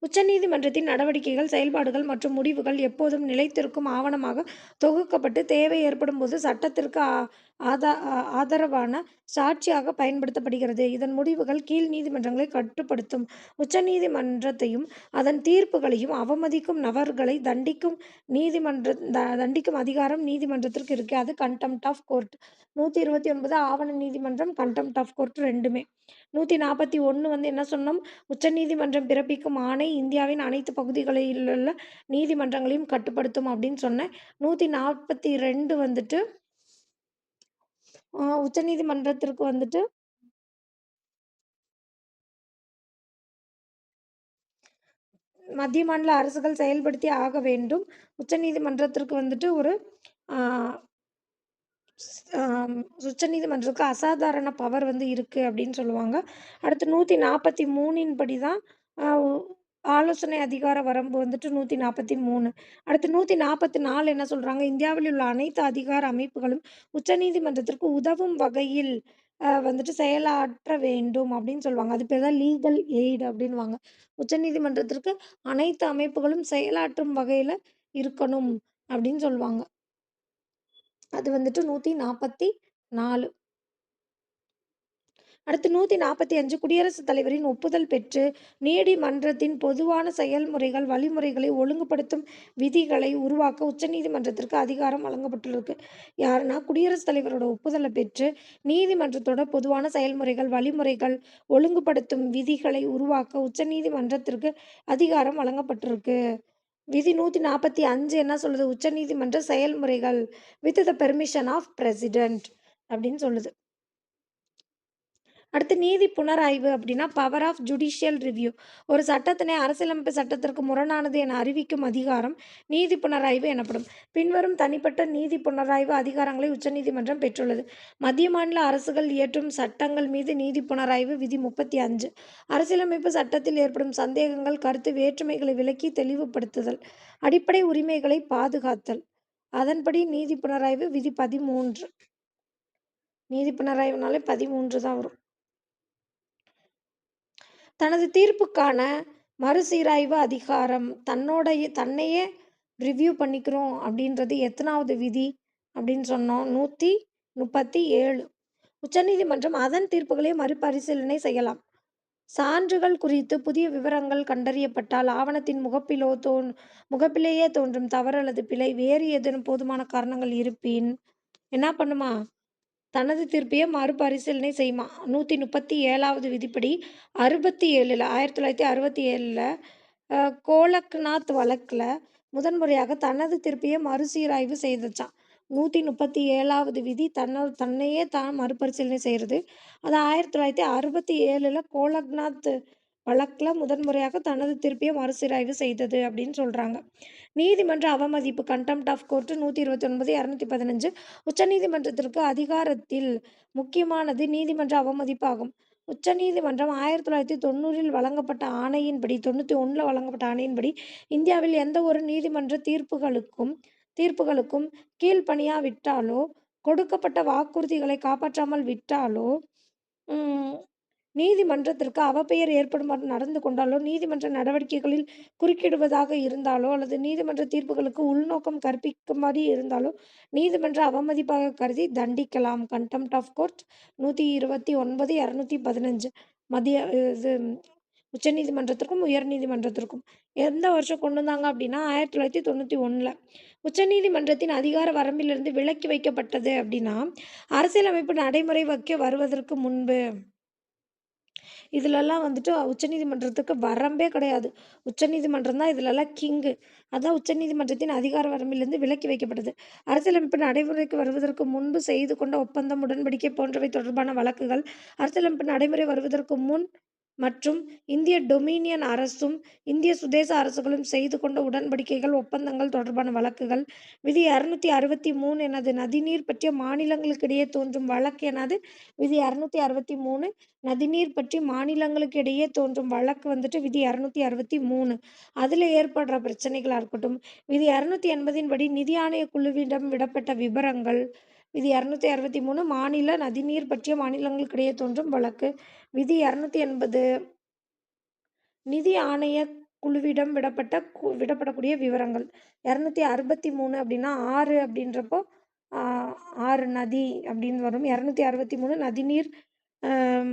S1: உச்சநீதிமன்றத்தின் நடவடிக்கைகள், செயல்பாடுகள் மற்றும் முடிவுகள் எப்போதும் நிலைத்திருக்கும் ஆவணமாக தொகுக்கப்பட்டு, தேவை ஏற்படும்போது சட்டத்திற்கு ஆதரவான சாட்சியாக பயன்படுத்தப்படுகிறது. இதன் முடிவுகள் கீழ் நீதிமன்றங்களை கட்டுப்படுத்தும். உச்சநீதிமன்றத்தையும் அதன் தீர்ப்புகளையும் அவமதிக்கும் நபர்களை தண்டிக்கும் அதிகாரம் நீதிமன்றத்திற்கு இருக்கு. அது கன்டெம்ப்ட் ஆஃப் கோர்ட். 129 ஆவண நீதிமன்றம், கன்டெம்ப்ட் ஆஃப் கோர்ட் 2மே. 141 வந்து என்ன சொன்னோம்? உச்சநீதிமன்றம் பிறப்பிக்கும் ஆணை இந்தியாவின் அனைத்து பகுதிகளிலுள்ள நீதிமன்றங்களையும் கட்டுப்படுத்தும் அப்படின்னு சொன்னேன். 142 வந்துட்டு உச்சநீதிமன்றத்திற்கு வந்துட்டு மத்திய, மாநில அரசுகள் செயல்படுத்தி ஆக வேண்டும். உச்சநீதிமன்றத்திற்கு வந்துட்டு ஒரு ஆ உச்சநீதிமன்றத்துக்கு அசாதாரண பவர் வந்து இருக்கு அப்படின்னு சொல்லுவாங்க. அடுத்து 143ன் படி தான் அ உ ஆலோசனை அதிகார வரம்பு வந்துட்டு 143. அடுத்து 144 என்ன சொல்றாங்க? இந்தியாவில் உள்ள அனைத்து அதிகார அமைப்புகளும் உச்சநீதிமன்றத்திற்கு உதவும் வகையில் வந்துட்டு செயலாற்ற வேண்டும் அப்படின்னு சொல்லுவாங்க. அது பேர் தான் லீகல் எய்ட் அப்படின்னுவாங்க. உச்சநீதிமன்றத்திற்கு அனைத்து அமைப்புகளும் செயலாற்றும் வகையில இருக்கணும் அப்படின்னு சொல்லுவாங்க. அது வந்துட்டு 144. அடுத்து 145 குடியரசுத் தலைவரின் ஒப்புதல் பெற்று நீதிமன்றத்தின் பொதுவான செயல்முறைகள், வழிமுறைகளை ஒழுங்குபடுத்தும் விதிகளை உருவாக்க உச்சநீதிமன்றத்திற்கு அதிகாரம் வழங்கப்பட்டுள்ளது. யாருன்னா, குடியரசுத் தலைவரோட ஒப்புதல பெற்று நீதிமன்றத்தோட பொதுவான செயல்முறைகள், வழிமுறைகள், ஒழுங்குபடுத்தும் விதிகளை உருவாக்க உச்சநீதிமன்றத்திற்கு அதிகாரம் வழங்கப்பட்டிருக்கு. விதி 145 என்ன சொல்லுது? உச்சநீதிமன்ற செயல்முறைகள் with the permission of president அப்படின்னு சொல்லுது. அடுத்து நீதி புனராய்வு அப்படின்னா பவர் ஆஃப் ஜுடிஷியல் ரிவ்யூ. ஒரு சட்டத்தினை அரசியலமைப்பு சட்டத்திற்கு முரணானது என அறிவிக்கும் அதிகாரம் நீதி புனராய்வு எனப்படும். பின்வரும் தனிப்பட்ட நீதி புனராய்வு அதிகாரங்களை உச்சநீதிமன்றம் பெற்றுள்ளது. மத்திய, மாநில அரசுகள் இயற்றும் சட்டங்கள் மீது நீதி புனராய்வு. விதி 35. அரசியலமைப்பு சட்டத்தில் ஏற்படும் சந்தேகங்கள், கருத்து வேற்றுமைகளை விளக்கி தெளிவுபடுத்துதல். அடிப்படை உரிமைகளை பாதுகாத்தல். அதன்படி நீதி புனராய்வு. விதி 13. நீதி புனராய்வுனாலே 13 தான் வரும். தனது தீர்ப்புக்கான மறுசீராய்வு அதிகாரம். தன்னையே ரிவ்யூ பண்ணிக்கிறோம் அப்படின்றது எத்தனாவது விதி அப்படின்னு சொன்னோம்? 137. உச்சநீதிமன்றம் அதன் தீர்ப்புகளை மறுபரிசீலனை செய்யலாம். சான்றுகள் குறித்து புதிய விவரங்கள் கண்டறியப்பட்டால், ஆவணத்தின் முகப்பிலேயே தோன்றும் தவறு அல்லது பிழை, வேறு ஏதேனும் போதுமான காரணங்கள் இருப்பின் என்ன பண்ணுமா? தனது தீர்ப்பையே மறுபரிசீலனை செய்யுமா. 137வது விதிப்படி 1967ல கோலக்நாத் வழக்குல முதன்முறையாக தனது தீர்ப்பையே மறுசீராய்வு செய்துச்சாம். 137வது விதி தன்னையே தான் மறுபரிசீலனை செய்றது. அது 1967ல கோலக்நாத் வழக்குல முதன்முறையாக தனது தீர்ப்பையே மறுசீராய்வு செய்தது அப்படின்னு சொல்றாங்க. நீதிமன்ற அவமதிப்பு கன்டெம்ப்ட் ஆஃப் கோர்ட் 129, 215. உச்சநீதிமன்றத்திற்கு அதிகாரத்தில் முக்கியமானது நீதிமன்ற அவமதிப்பு ஆகும். உச்சநீதிமன்றம் 1990ல் வழங்கப்பட்ட ஆணையின்படி 91ல வழங்கப்பட்ட ஆணையின்படி இந்தியாவில் எந்த ஒரு நீதிமன்ற தீர்ப்புகளுக்கும் கீழ்ப்பணியாவிட்டாலோ, கொடுக்கப்பட்ட வாக்குறுதிகளை காப்பாற்றாமல் விட்டாலோ, ம் நீதிமன்றத்திற்கு அவப்பெயர் ஏற்படுமாறு நடந்து கொண்டாலோ, நீதிமன்ற நடவடிக்கைகளில் குறுக்கிடுவதாக இருந்தாலோ, அல்லது நீதிமன்ற தீர்ப்புகளுக்கு உள்நோக்கம் கற்பிக்கும்படி இருந்தாலோ, நீதிமன்ற அவமதிப்பாக கருதி தண்டிக்கலாம். கன்டெம்ப்ட் ஆஃப் கோர்ட் 129, 215 மத்திய இது உச்சநீதிமன்றத்திற்கும், உயர்நீதிமன்றத்திற்கும். எந்த வருஷம் கொண்டு வந்தாங்க அப்டின்னா, 1991ல. உச்சநீதிமன்றத்தின் அதிகார வரம்பிலிருந்து விலக்கி வைக்கப்பட்டது அப்டின்னா, அரசியலமைப்பு நடைமுறை வைக்க வருவதற்கு முன்பு. இதுலலாம் வந்துட்டு உச்சநீதிமன்றத்துக்கு வரம்பே கிடையாது. உச்சநீதிமன்றம் தான் இதுலலாம் கிங்கு. அதான் உச்சநீதிமன்றத்தின் அதிகார வரம்பிலிருந்து விலக்கி வைக்கப்பட்டது. அரசியலமைப்பு நடைமுறைக்கு வருவதற்கு முன்பு செய்து கொண்ட ஒப்பந்தம், உடன்படிக்கை போன்றவை தொடர்பான வழக்குகள், அரசியலமைப்பு நடைமுறை வருவதற்கு முன் மற்றும் இந்திய டொமினியன் அரசும், இந்திய சுதேச அரசுகளும் செய்து கொண்ட உடன்படிக்கைகள், ஒப்பந்தங்கள் தொடர்பான வழக்குகள். விதி 263 எனது நதிநீர் பற்றிய மாநிலங்களுக்கிடையே தோன்றும் வழக்கு எனது விதி 263 நதிநீர் பற்றி மாநிலங்களுக்கு இடையே தோன்றும் வழக்கு வந்துட்டு விதி 263. அதில ஏற்படுற பிரச்சனைகளா இருக்கட்டும். விதி 280ன் படி நிதி ஆணைய குழுவிடம் விடப்பட்ட விபரங்கள். விதி 263 மாநில நதிநீர் பற்றிய மாநிலங்களுக்கு இடையே தோன்றும் வழக்கு. விதி 280 நிதி ஆணைய குழுவிடம் விடப்படக்கூடிய விவரங்கள். 263 அப்படின்னா 6 அப்படின்றப்போ, ஆ 6 நதி அப்படின்னு வரும். 263 நதிநீர்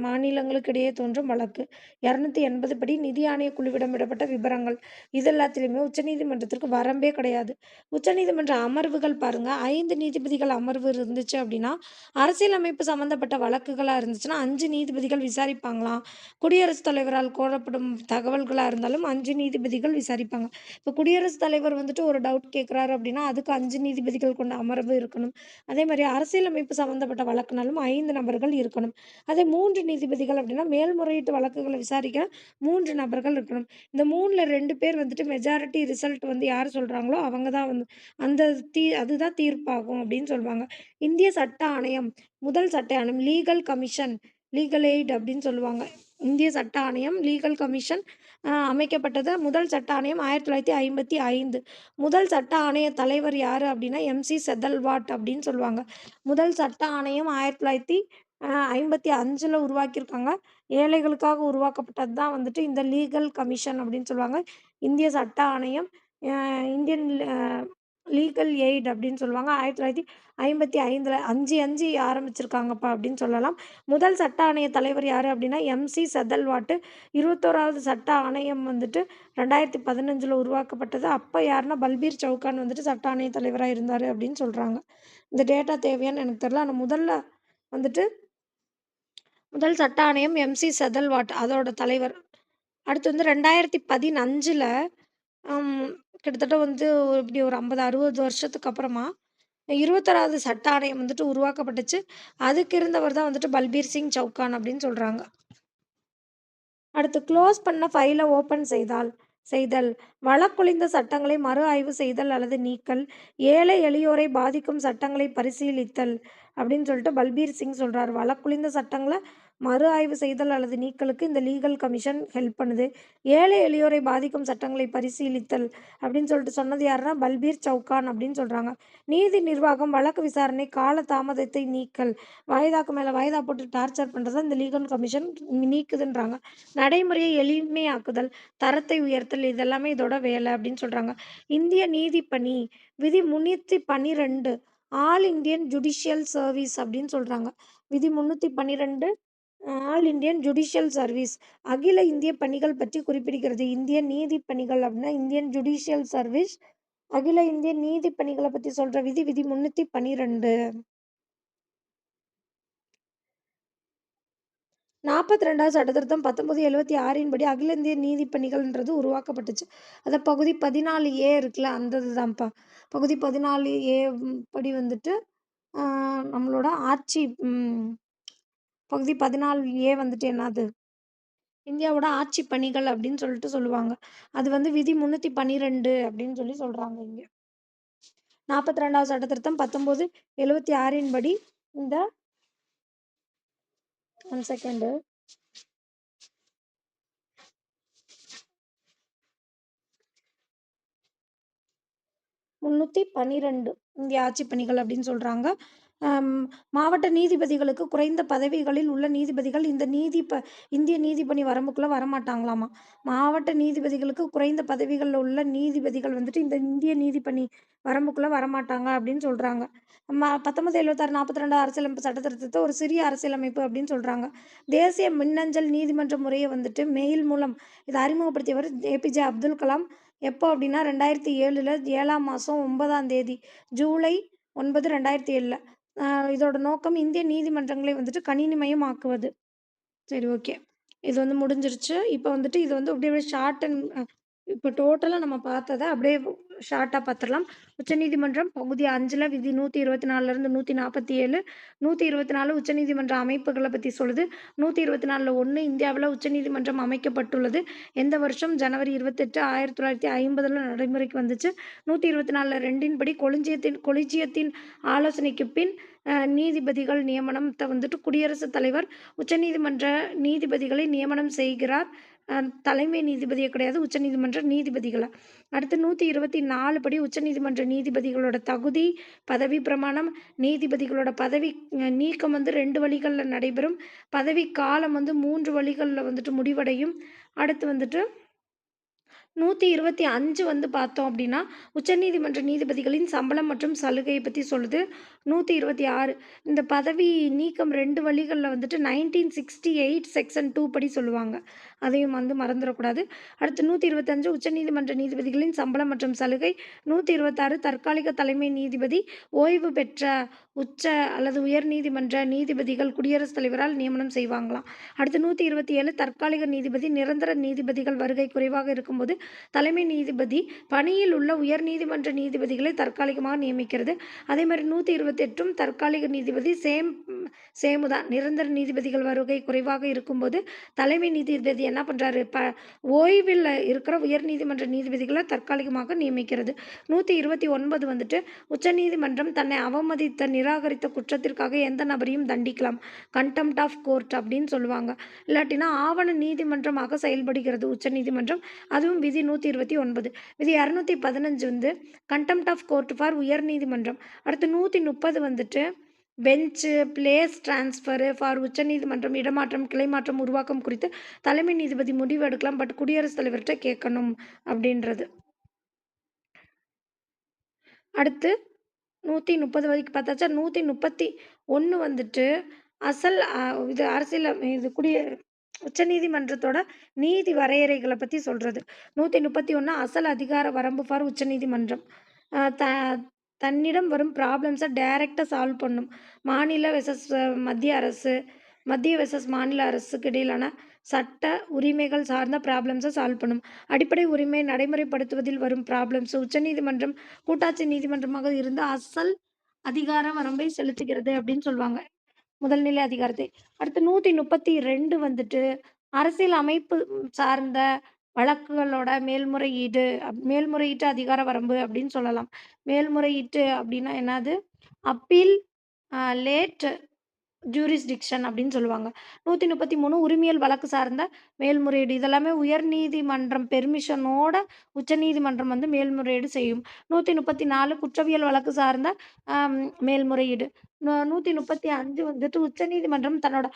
S1: மாநிலங்களுக்கு இடையே தோன்றும் வழக்கு. 280 படி நிதி ஆணைய குழுவிடம் விடப்பட்ட விபரங்கள். இது எல்லாத்துலயுமே உச்சநீதிமன்றத்திற்கு வரம்பே கிடையாது. உச்சநீதிமன்ற அமர்வுகள் பாருங்க, 5 நீதிபதிகள் அமர்வு இருந்துச்சு அப்படின்னா, அரசியலமைப்பு சம்மந்தப்பட்ட வழக்குகளா இருந்துச்சுன்னா 5 நீதிபதிகள் விசாரிப்பாங்களாம். குடியரசுத் தலைவரால் கோரப்படும் தகவல்களா இருந்தாலும் 5 நீதிபதிகள் விசாரிப்பாங்க. இப்போ குடியரசுத் தலைவர் வந்துட்டு ஒரு டவுட் கேட்குறாரு அப்படின்னா, அதுக்கு 5 நீதிபதிகள் கொண்ட அமர்வு இருக்கணும். அதேமாரி அரசியலமைப்பு சம்மந்தப்பட்ட வழக்குனாலும் 5 நபர்கள் இருக்கணும். அதே 3 நீதிபதிகள் அப்படின்னா, மேல்முறையீட்டு வழக்குகள விசாரிக்க 3 நபர்கள் இருக்கணும். இந்த 3ல 2 பேர் வந்துட்டு மெஜாரிட்டி ரிசல்ட் வந்து யார் சொல்றாங்களோ, அவங்க தான் வந்து அந்த அதுதான் தீர்ப்பாகும் அப்படின்னு சொல்லுவாங்க. இந்திய சட்ட ஆணையம், முதல் சட்ட ஆணையம் லீகல் கமிஷன், லீகல் எய்ட் அப்படின்னு சொல்லுவாங்க. இந்திய சட்ட ஆணையம், லீகல் கமிஷன் அமைக்கப்பட்டது. முதல் சட்ட ஆணையம் 1955. முதல் சட்ட ஆணைய தலைவர் யாரு அப்படின்னா, எம்.சி. செதல்வாட் அப்படின்னு சொல்லுவாங்க. முதல் சட்ட ஆணையம் 1955ல உருவாக்கியிருக்காங்க. ஏழைகளுக்காக உருவாக்கப்பட்டது தான் வந்துட்டு இந்த லீகல் கமிஷன் அப்படின்னு சொல்லுவாங்க. இந்திய சட்ட ஆணையம், அ இந்தியன் லீகல் எய்ட் அப்படின்னு சொல்லுவாங்க. 1955ல 5 ஆரம்பிச்சிருக்காங்கப்பா அப்படின்னு சொல்லலாம். முதல் சட்ட ஆணைய தலைவர் யாரு அப்படின்னா, எம்.சி. செதல்வாட்டு. 21வது சட்ட ஆணையம் வந்துட்டு 2015ல உருவாக்கப்பட்டது. அப்ப யாருன்னா பல்பீர் சவுகான் வந்துட்டு சட்ட ஆணைய தலைவரா இருந்தாரு அப்படின்னு சொல்றாங்க. இந்த டேட்டா தேவையான்னு எனக்கு தெரியல. ஆனா முதல்ல வந்துட்டு முதல் சட்ட ஆணையம் எம்.சி. செதல்வாட் அதோட தலைவர். அடுத்து வந்து 2015ல ம் கிட்டத்தட்ட வந்து இப்படி ஒரு 50, 60 வருஷத்துக்கு அப்புறமா 21வது சட்ட ஆணையம் வந்துட்டு உருவாக்கப்பட்டுச்சு. அதுக்கு இருந்தவர் தான் வந்துட்டு பல்பீர் சிங் சவுகான் அப்படின்னு சொல்றாங்க. அடுத்து க்ளோஸ் பண்ண ஃபைல ஓப்பன் செய்தல். வழக்கொழிந்த சட்டங்களை மறு ஆய்வு செய்தல் அல்லது நீக்கல். ஏழை எளியோரை பாதிக்கும் சட்டங்களை பரிசீலித்தல் அப்படின்னு சொல்லிட்டு பல்பீர் சிங் சொல்றாரு. வழக்கொழிந்த சட்டங்கள மறு ஆய்வு செய்தல் அல்லது நீக்கலுக்கு இந்த லீகல் கமிஷன் ஹெல்ப் பண்ணுது. ஏழை எளியோரை பாதிக்கும் சட்டங்களை பரிசீலித்தல் அப்படின்னு சொல்லிட்டு சொன்னது யாருன்னா, பல்பீர் சவுகான் அப்படின்னு சொல்றாங்க. நீதி நிர்வாகம், வழக்கு விசாரணை, கால தாமதத்தை நீக்கல். வாய்தாக்கு மேல வாய்தா போட்டு டார்ச்சர் பண்றத இந்த லீகல் கமிஷன் நீக்குதுன்றாங்க. நடைமுறையை எளிமையாக்குதல், தரத்தை உயர்த்தல் இதெல்லாமே இதோட வேலை அப்படின்னு சொல்றாங்க. இந்திய நீதிப்பணி விதி 312 ஆல் இண்டியன் ஜுடிஷியல் சர்வீஸ் அப்படின்னு சொல்றாங்க. விதி 312 ஆல் இண்டியன் ஜுடிஷியல் சர்வீஸ் அகில இந்திய பணிகள் பற்றி குறிப்பிடுகிறது. இந்திய நீதி பணிகள் அப்படின்னா இந்தியன் ஜுடிஷியல் சர்வீஸ். அகில இந்திய நீதி பணிகளை பத்தி சொல்ற விதி 312. 42வது சட்டத்திருத்தம் 1976 படி அகில இந்திய நீதிப் பணிகள்ன்றது உருவாக்கப்பட்டுச்சு. அத பகுதி 14A இருக்குல்ல, அந்த இதுதான்ப்பா. பகுதி 14A படி வந்துட்டு ஆ நம்மளோட ஆட்சி பகுதி 14A வந்துட்டு என்னது? இந்தியாவோட ஆட்சி பணிகள் அப்படின்னு சொல்லிட்டு சொல்லுவாங்க. அது வந்து விதி 312 அப்படின்னு சொல்றாங்க இங்க. 42வது சட்டத்திருத்தம் 1976 படி இந்த 1 செகண்டு. 312 இந்திய ஆட்சி பணிகள் அப்படின்னு சொல்றாங்க. அம் மாவட்ட நீதிபதிகளுக்கு குறைந்த பதவிகளில் உள்ள நீதிபதிகள் இந்த இந்திய நீதிபணி வரம்புக்குள்ள வரமாட்டாங்களாமா. மாவட்ட நீதிபதிகளுக்கு குறைந்த பதவிகள்ல உள்ள நீதிபதிகள் வந்துட்டு இந்த இந்திய நீதிபணி வரம்புக்குள்ள வரமாட்டாங்க அப்படின்னு சொல்றாங்க. 1976, 42 அரசியலமைப்பு சட்ட திருத்தத்த ஒரு சிறிய அரசியலமைப்பு அப்படின்னு சொல்றாங்க. தேசிய மின்னஞ்சல் நீதிமன்ற முறைய வந்துட்டு மெயில் மூலம் இத அறிமுகப்படுத்தியவர் ஏபிஜே அப்துல் கலாம். எப்போ அப்படின்னா 2007ல 7ஆம் மாசம் 9ஆம் தேதி ஜூலை 9, 2007ல. அ இதோட நோக்கம் இந்திய நீதிமன்றங்களை வந்துட்டு கணினிமயமாக்குவது. சரி, ஓகே. இது வந்து முடிஞ்சிருச்சு. இப்ப வந்துட்டு இது வந்து அப்படியே ஷார்ட் அண்ட் இப்ப டோட்டலா நம்ம பார்த்தத அப்படியே ஷார்ட்டா பார்த்துரலாம். உச்சநீதிமன்றம் பகுதி 5ல விதி 124லிருந்து 147, 124 உச்சநீதிமன்ற அமைப்புகள பத்தி சொல்லுது. 124ல 1 இந்தியாவுல உச்சநீதிமன்றம் அமைக்கப்பட்டுள்ளது. எந்த வருஷம்? ஜனவரி 28, 1950ல நடைமுறைக்கு வந்துச்சு. 124ல 2ன் படி கொலிஜியத்தின் ஆலோசனைக்குப் பின் நீதிபதிகள் நியமனத்த வந்துட்டு குடியரசுத் தலைவர் உச்சநீதிமன்ற நீதிபதிகளை நியமனம் செய்கிறார். தலைமை நீதிபதியே கிடையாது, உச்சநீதிமன்ற நீதிபதிகள. அடுத்து 124 படி உச்சநீதிமன்ற நீதிபதிகளோட தகுதி, பதவி பிரமாணம், நீதிபதிகளோட பதவி நீக்கம் வந்து 2 வழிகள்ல நடைபெறும். பதவி காலம் வந்து 3 வழிகள்ல வந்துட்டு முடிவடையும். அடுத்து வந்துட்டு 125 வந்து பார்த்தோம் அப்படின்னா, உச்சநீதிமன்ற நீதிபதிகளின் சம்பளம் மற்றும் சலுகைய பத்தி சொல்லுது. 126 இந்த பதவி நீக்கம் 2 வழிகள்ல வந்துட்டு 1968 செக்ஷன் 2 படி சொல்லுவாங்க. அதையும் வந்து மறந்துறக்கூடாது. அடுத்து 125 உச்சநீதிமன்ற நீதிபதிகளின் சம்பளம் மற்றும் சலுகை. 126 தற்காலிக தலைமை நீதிபதி ஓய்வு பெற்ற உச்ச அல்லது உயர்நீதிமன்ற நீதிபதிகள் குடியரசுத் தலைவரால் நியமனம் செய்வாங்களாம். அடுத்து 127 தற்காலிக நீதிபதி நிரந்தர நீதிபதிகள் வருகை குறைவாக இருக்கும்போது தலைமை நீதிபதி பணியில் உள்ள உயர்நீதிமன்ற நீதிபதிகளை தற்காலிகமாக நியமிக்கிறது. அதே மாதிரி 128ம் தற்காலிக நீதிபதி சேமு தான். நிரந்தர நீதிபதிகள் வருகை குறைவாக இருக்கும்போது தலைமை நீதிபதி என்ன பண்றாரு? ஓய்வில் இருக்கிற உயர்நீதிமன்ற நீதிபதிகளை தற்காலிகமாக நியமிக்கிறது. 129 வந்துட்டு உச்சநீதிமன்றம் தன்னை அவமதித்த நிராகரித்த குற்றத்திற்காக எந்த நபரையும் தண்டிக்கலாம். கண்டெம்ப்ட் ஆஃப் கோர்ட் அப்படின்னு சொல்லுவாங்க. இல்லாட்டினா ஆவண நீதிமன்றமாக செயல்படுகிறது உச்சநீதிமன்றம். அதுவும் விதி 129. விதி 215 வந்து கண்டெம்ப்ட் ஆஃப் கோர்ட் ஃபார் உயர்நீதிமன்றம். அடுத்து 130 வந்துட்டு பெஞ்ச், பிளேஸ் டிரான்ஸ்ஃபர் ஃபார் உச்சநீதிமன்றம் இடமாற்றம், கிளை மாற்றம், உருவாக்கம் குறித்து தலைமை நீதிபதி முடிவு எடுக்கலாம். பட் குடியரசுத் தலைவர்கிட்ட கேட்கணும் அப்படின்றது. அடுத்து 130 வரைக்கும் பார்த்தாச்சா. 131 வந்துட்டு அசல் இது இது உச்சநீதிமன்றத்தோட நீதி வரையறைகள பத்தி சொல்றது. 131 அசல் அதிகார வரம்பு ஃபார் உச்சநீதிமன்றம். அ த தன்னிடம் வரும் ப்ராப்ளம்ஸ டைரக்ட்டா சால்வ் பண்ணும். மாநில வெர்சஸ் மத்திய அரசு, மத்திய வெர்சஸ் மாநில அரசுக்கு இடையிலான சட்ட உரிமைகள் சார்ந்த ப்ராப்ளம்ஸ சால்வ் பண்ணும். அடிப்படை உரிமை நடைமுறைப்படுத்துவதில் வரும் ப்ராப்ளம்ஸ் உச்சநீதிமன்றம் கூட்டாட்சி நீதிமன்றமாக இருந்து அசல் அதிகார வரம்பை செலுத்துகிறது அப்படின்னு சொல்லுவாங்க. முதல் நிலை அதிகாரத்தை. அடுத்து 132 வந்துட்டு அரசியல் அமைப்பு சார்ந்த வழக்குகளோட மேல்முறையீட்டு அதிகார வரம்பு அப்படின்னு சொல்லலாம். மேல்முறையீட்டு அப்படின்னா என்னது? அப்பீல் லேட் ஜூரிஸ்டிக்ஷன் அப்படின்னு சொல்லுவாங்க. 133 உரிமையியல் வழக்கு சார்ந்த மேல்முறையீடு. இதெல்லாமே உயர்நீதிமன்றம் பெர்மிஷனோட உச்சநீதிமன்றம் வந்து மேல்முறையீடு செய்யும். 134 குற்றவியல் வழக்கு சார்ந்த அம் மேல்முறையீடு. 135 வந்துட்டு உச்சநீதிமன்றம் தன்னோட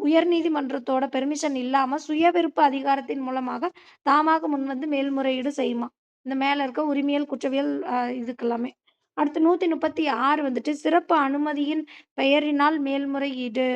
S1: உயர்நீதிமன்றத்தோட பெர்மிஷன் இல்லாம சுயவிருப்ப அதிகாரத்தின் மூலமாக தாமாக முன்வந்து மேல்முறையீடு செய்யுமாம். இந்த மேல இருக்க உரிமையியல், குற்றவியல் இதுக்கெல்லாமே. அடுத்து 136 வந்துட்டு சிறப்பு அனுமதியின் பெயரினால் மேல்முறையீடு,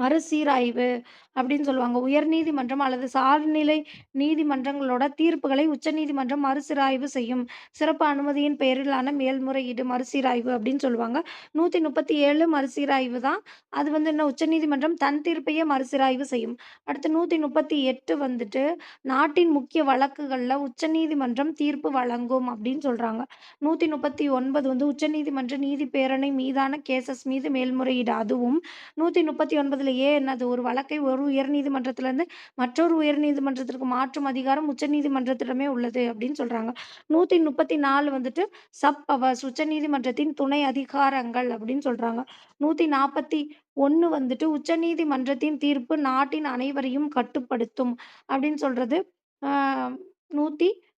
S1: மறுசீராய்வு அப்படின்னு சொல்லுவாங்க. உயர்நீதிமன்றம் அல்லது சார்நிலை நீதிமன்றங்களோட தீர்ப்புகளை உச்சநீதிமன்றம் மறுசீராய்வு செய்யும். சிறப்பு அனுமதியின் பெயரிலான மேல்முறையீடு, மறுசீராய்வு அப்படின்னு சொல்லுவாங்க. 137 மறுசீராய்வு தான். அது வந்து என்ன உச்சநீதிமன்றம் தன் தீர்ப்பையே மறுசீராய்வு செய்யும். அடுத்து 138 வந்துட்டு நாட்டின் முக்கிய வழக்குகள்ல உச்சநீதிமன்றம் தீர்ப்பு வழங்கும் அப்படின்னு சொல்றாங்க. 139 வந்து உச்சநீதிமன்ற நீதிபேரணை மீதான கேஸஸ் மீது மேல்முறையீடு. அதுவும் 139ல என்னது? ஒரு வழக்கை ஒரு உயர்நீதிமன்றத்திலிருந்து மற்றொரு உயர்நீதிமன்றத்திற்கு மாற்றும் அதிகாரம் உச்சநீதிமன்றத்திடமே உள்ளது அப்படின்னு சொல்றாங்க. 134 வந்துட்டு சப் பவர்ஸ் உச்சநீதிமன்றத்தின் துணை அதிகாரங்கள் அப்படின்னு சொல்றாங்க. 141 வந்துட்டு உச்சநீதிமன்றத்தின் தீர்ப்பு நாட்டின் அனைவரையும் கட்டுப்படுத்தும் அப்படின்னு சொல்றது. ஆ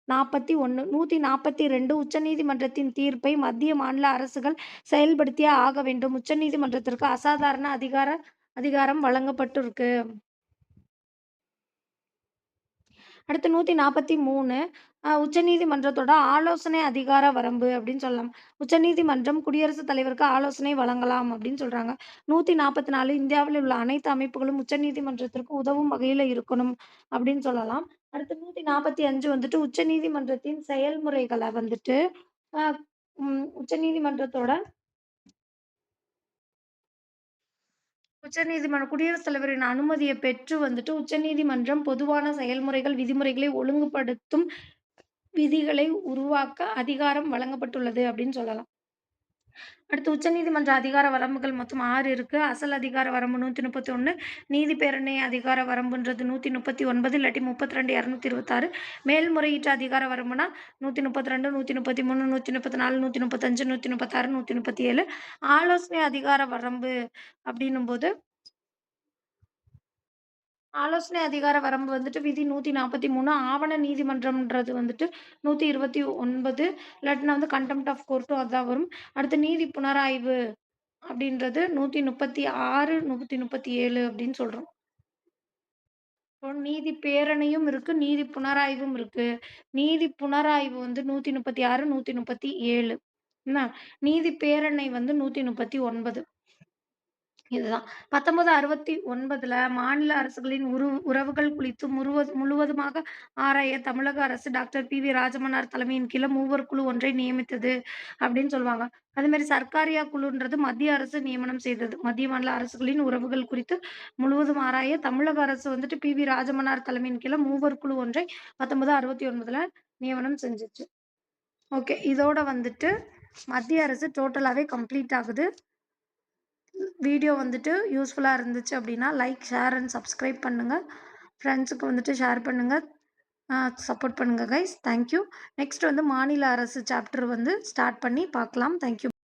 S1: 41 142 உச்சநீதிமன்றத்தின் தீர்ப்பை மத்திய, மாநில அரசுகள் செயல்படுத்தியே ஆக வேண்டும். உச்சநீதிமன்றத்திற்கு அசாதாரண அதிகாரம் வழங்கப்பட்டிருக்கு. அடுத்து 143 உச்சநீதிமன்றத்தோட ஆலோசனை அதிகார வரம்பு அப்படின்னு சொல்லலாம். உச்சநீதிமன்றம் குடியரசுத் தலைவருக்கு ஆலோசனை வழங்கலாம் அப்படின்னு சொல்றாங்க. 144 இந்தியாவில் உள்ள அனைத்து அமைப்புகளும் உச்சநீதிமன்றத்திற்கு உதவும் வகையில இருக்கணும் அப்படின்னு சொல்லலாம். அடுத்து 145 வந்துட்டு உச்சநீதிமன்றத்தின் செயல்முறைகள வந்துட்டு அ உச்சநீதிமன்றத்தோட குடியரசுத் தலைவரின் அனுமதிய பெற்று வந்துட்டு உச்சநீதிமன்றம் பொதுவான செயல்முறைகள், விதிமுறைகளை ஒழுங்குபடுத்தும் விதிகளை உருவாக்க அதிகாரம் வழங்கப்பட்டுள்ளது அப்படின்னு சொல்லலாம். அடுத்து உச்சநீதிமன்ற அதிகார வரம்புகள் மொத்தம் 6 இருக்கு. அசல் அதிகார வரம்பு 131, நீதி பேரணை அதிகார வரம்புன்றது 139 இல்லாட்டி 32, 226. மேல்முறையீட்டு அதிகார வரம்புனா 132, 133, 134, 135, 136, 137. ஆலோசனை அதிகார வரம்பு அப்படின்னும்போது ஆலோசனை அதிகார வரம்பு வந்துட்டு விதி 143 ஆவண நீதிமன்றம்ன்றது வந்துட்டு 129 இல்லாட்டினா வந்து கன்டெம்ப்ட் ஆஃப் கோர்ட்டும் அதான் வரும். அடுத்து நீதி புனராய்வு அப்படின்றது 136, 137 அப்படின்னு சொல்றோம். இப்போ நீதி பேரணையும் இருக்கு, நீதி புனராய்வும் இருக்கு. நீதி புனராய்வு வந்து 136, 137 என்ன? நீதி பேரணை வந்து 139. இதுதான். 1969ல மாநில அரசுகளின் உறவுகள் குறித்து முழுவதுமாக ஆராய தமிழக அரசு டாக்டர் பி.வி. ராஜமன்னார் தலைமையின் கீழ மூவர் குழு ஒன்றை நியமித்தது அப்படின்னு சொல்லுவாங்க. அதேமாரி சர்க்காரியா குழுன்றது மத்திய அரசு நியமனம் செய்தது. மத்திய, மாநில அரசுகளின் உறவுகள் குறித்து முழுவதும் ஆராய தமிழக அரசு வந்துட்டு பி.வி. ராஜமன்னார் தலைமையின் கீழ மூவர் குழு ஒன்றை 1969ல நியமனம் செஞ்சுச்சு. ஓகே. இதோட வந்துட்டு மத்திய அரசு டோட்டலாவே கம்ப்ளீட் ஆகுது. வீடியோ வந்துட்டு யூஸ்ஃபுல்லா இருந்துச்சு அப்படின்னா, லைக், ஷேர் அண்ட் சப்ஸ்கிரைப் பண்ணுங்க. ஃப்ரெண்ட்ஸுக்கு வந்துட்டு ஷேர் பண்ணுங்க. சப்போர்ட் பண்ணுங்க கைஸ். Thank you. நெக்ஸ்ட் வந்து மாநில அரசு சாப்டர் வந்து ஸ்டார்ட் பண்ணி பார்க்கலாம். Thank you.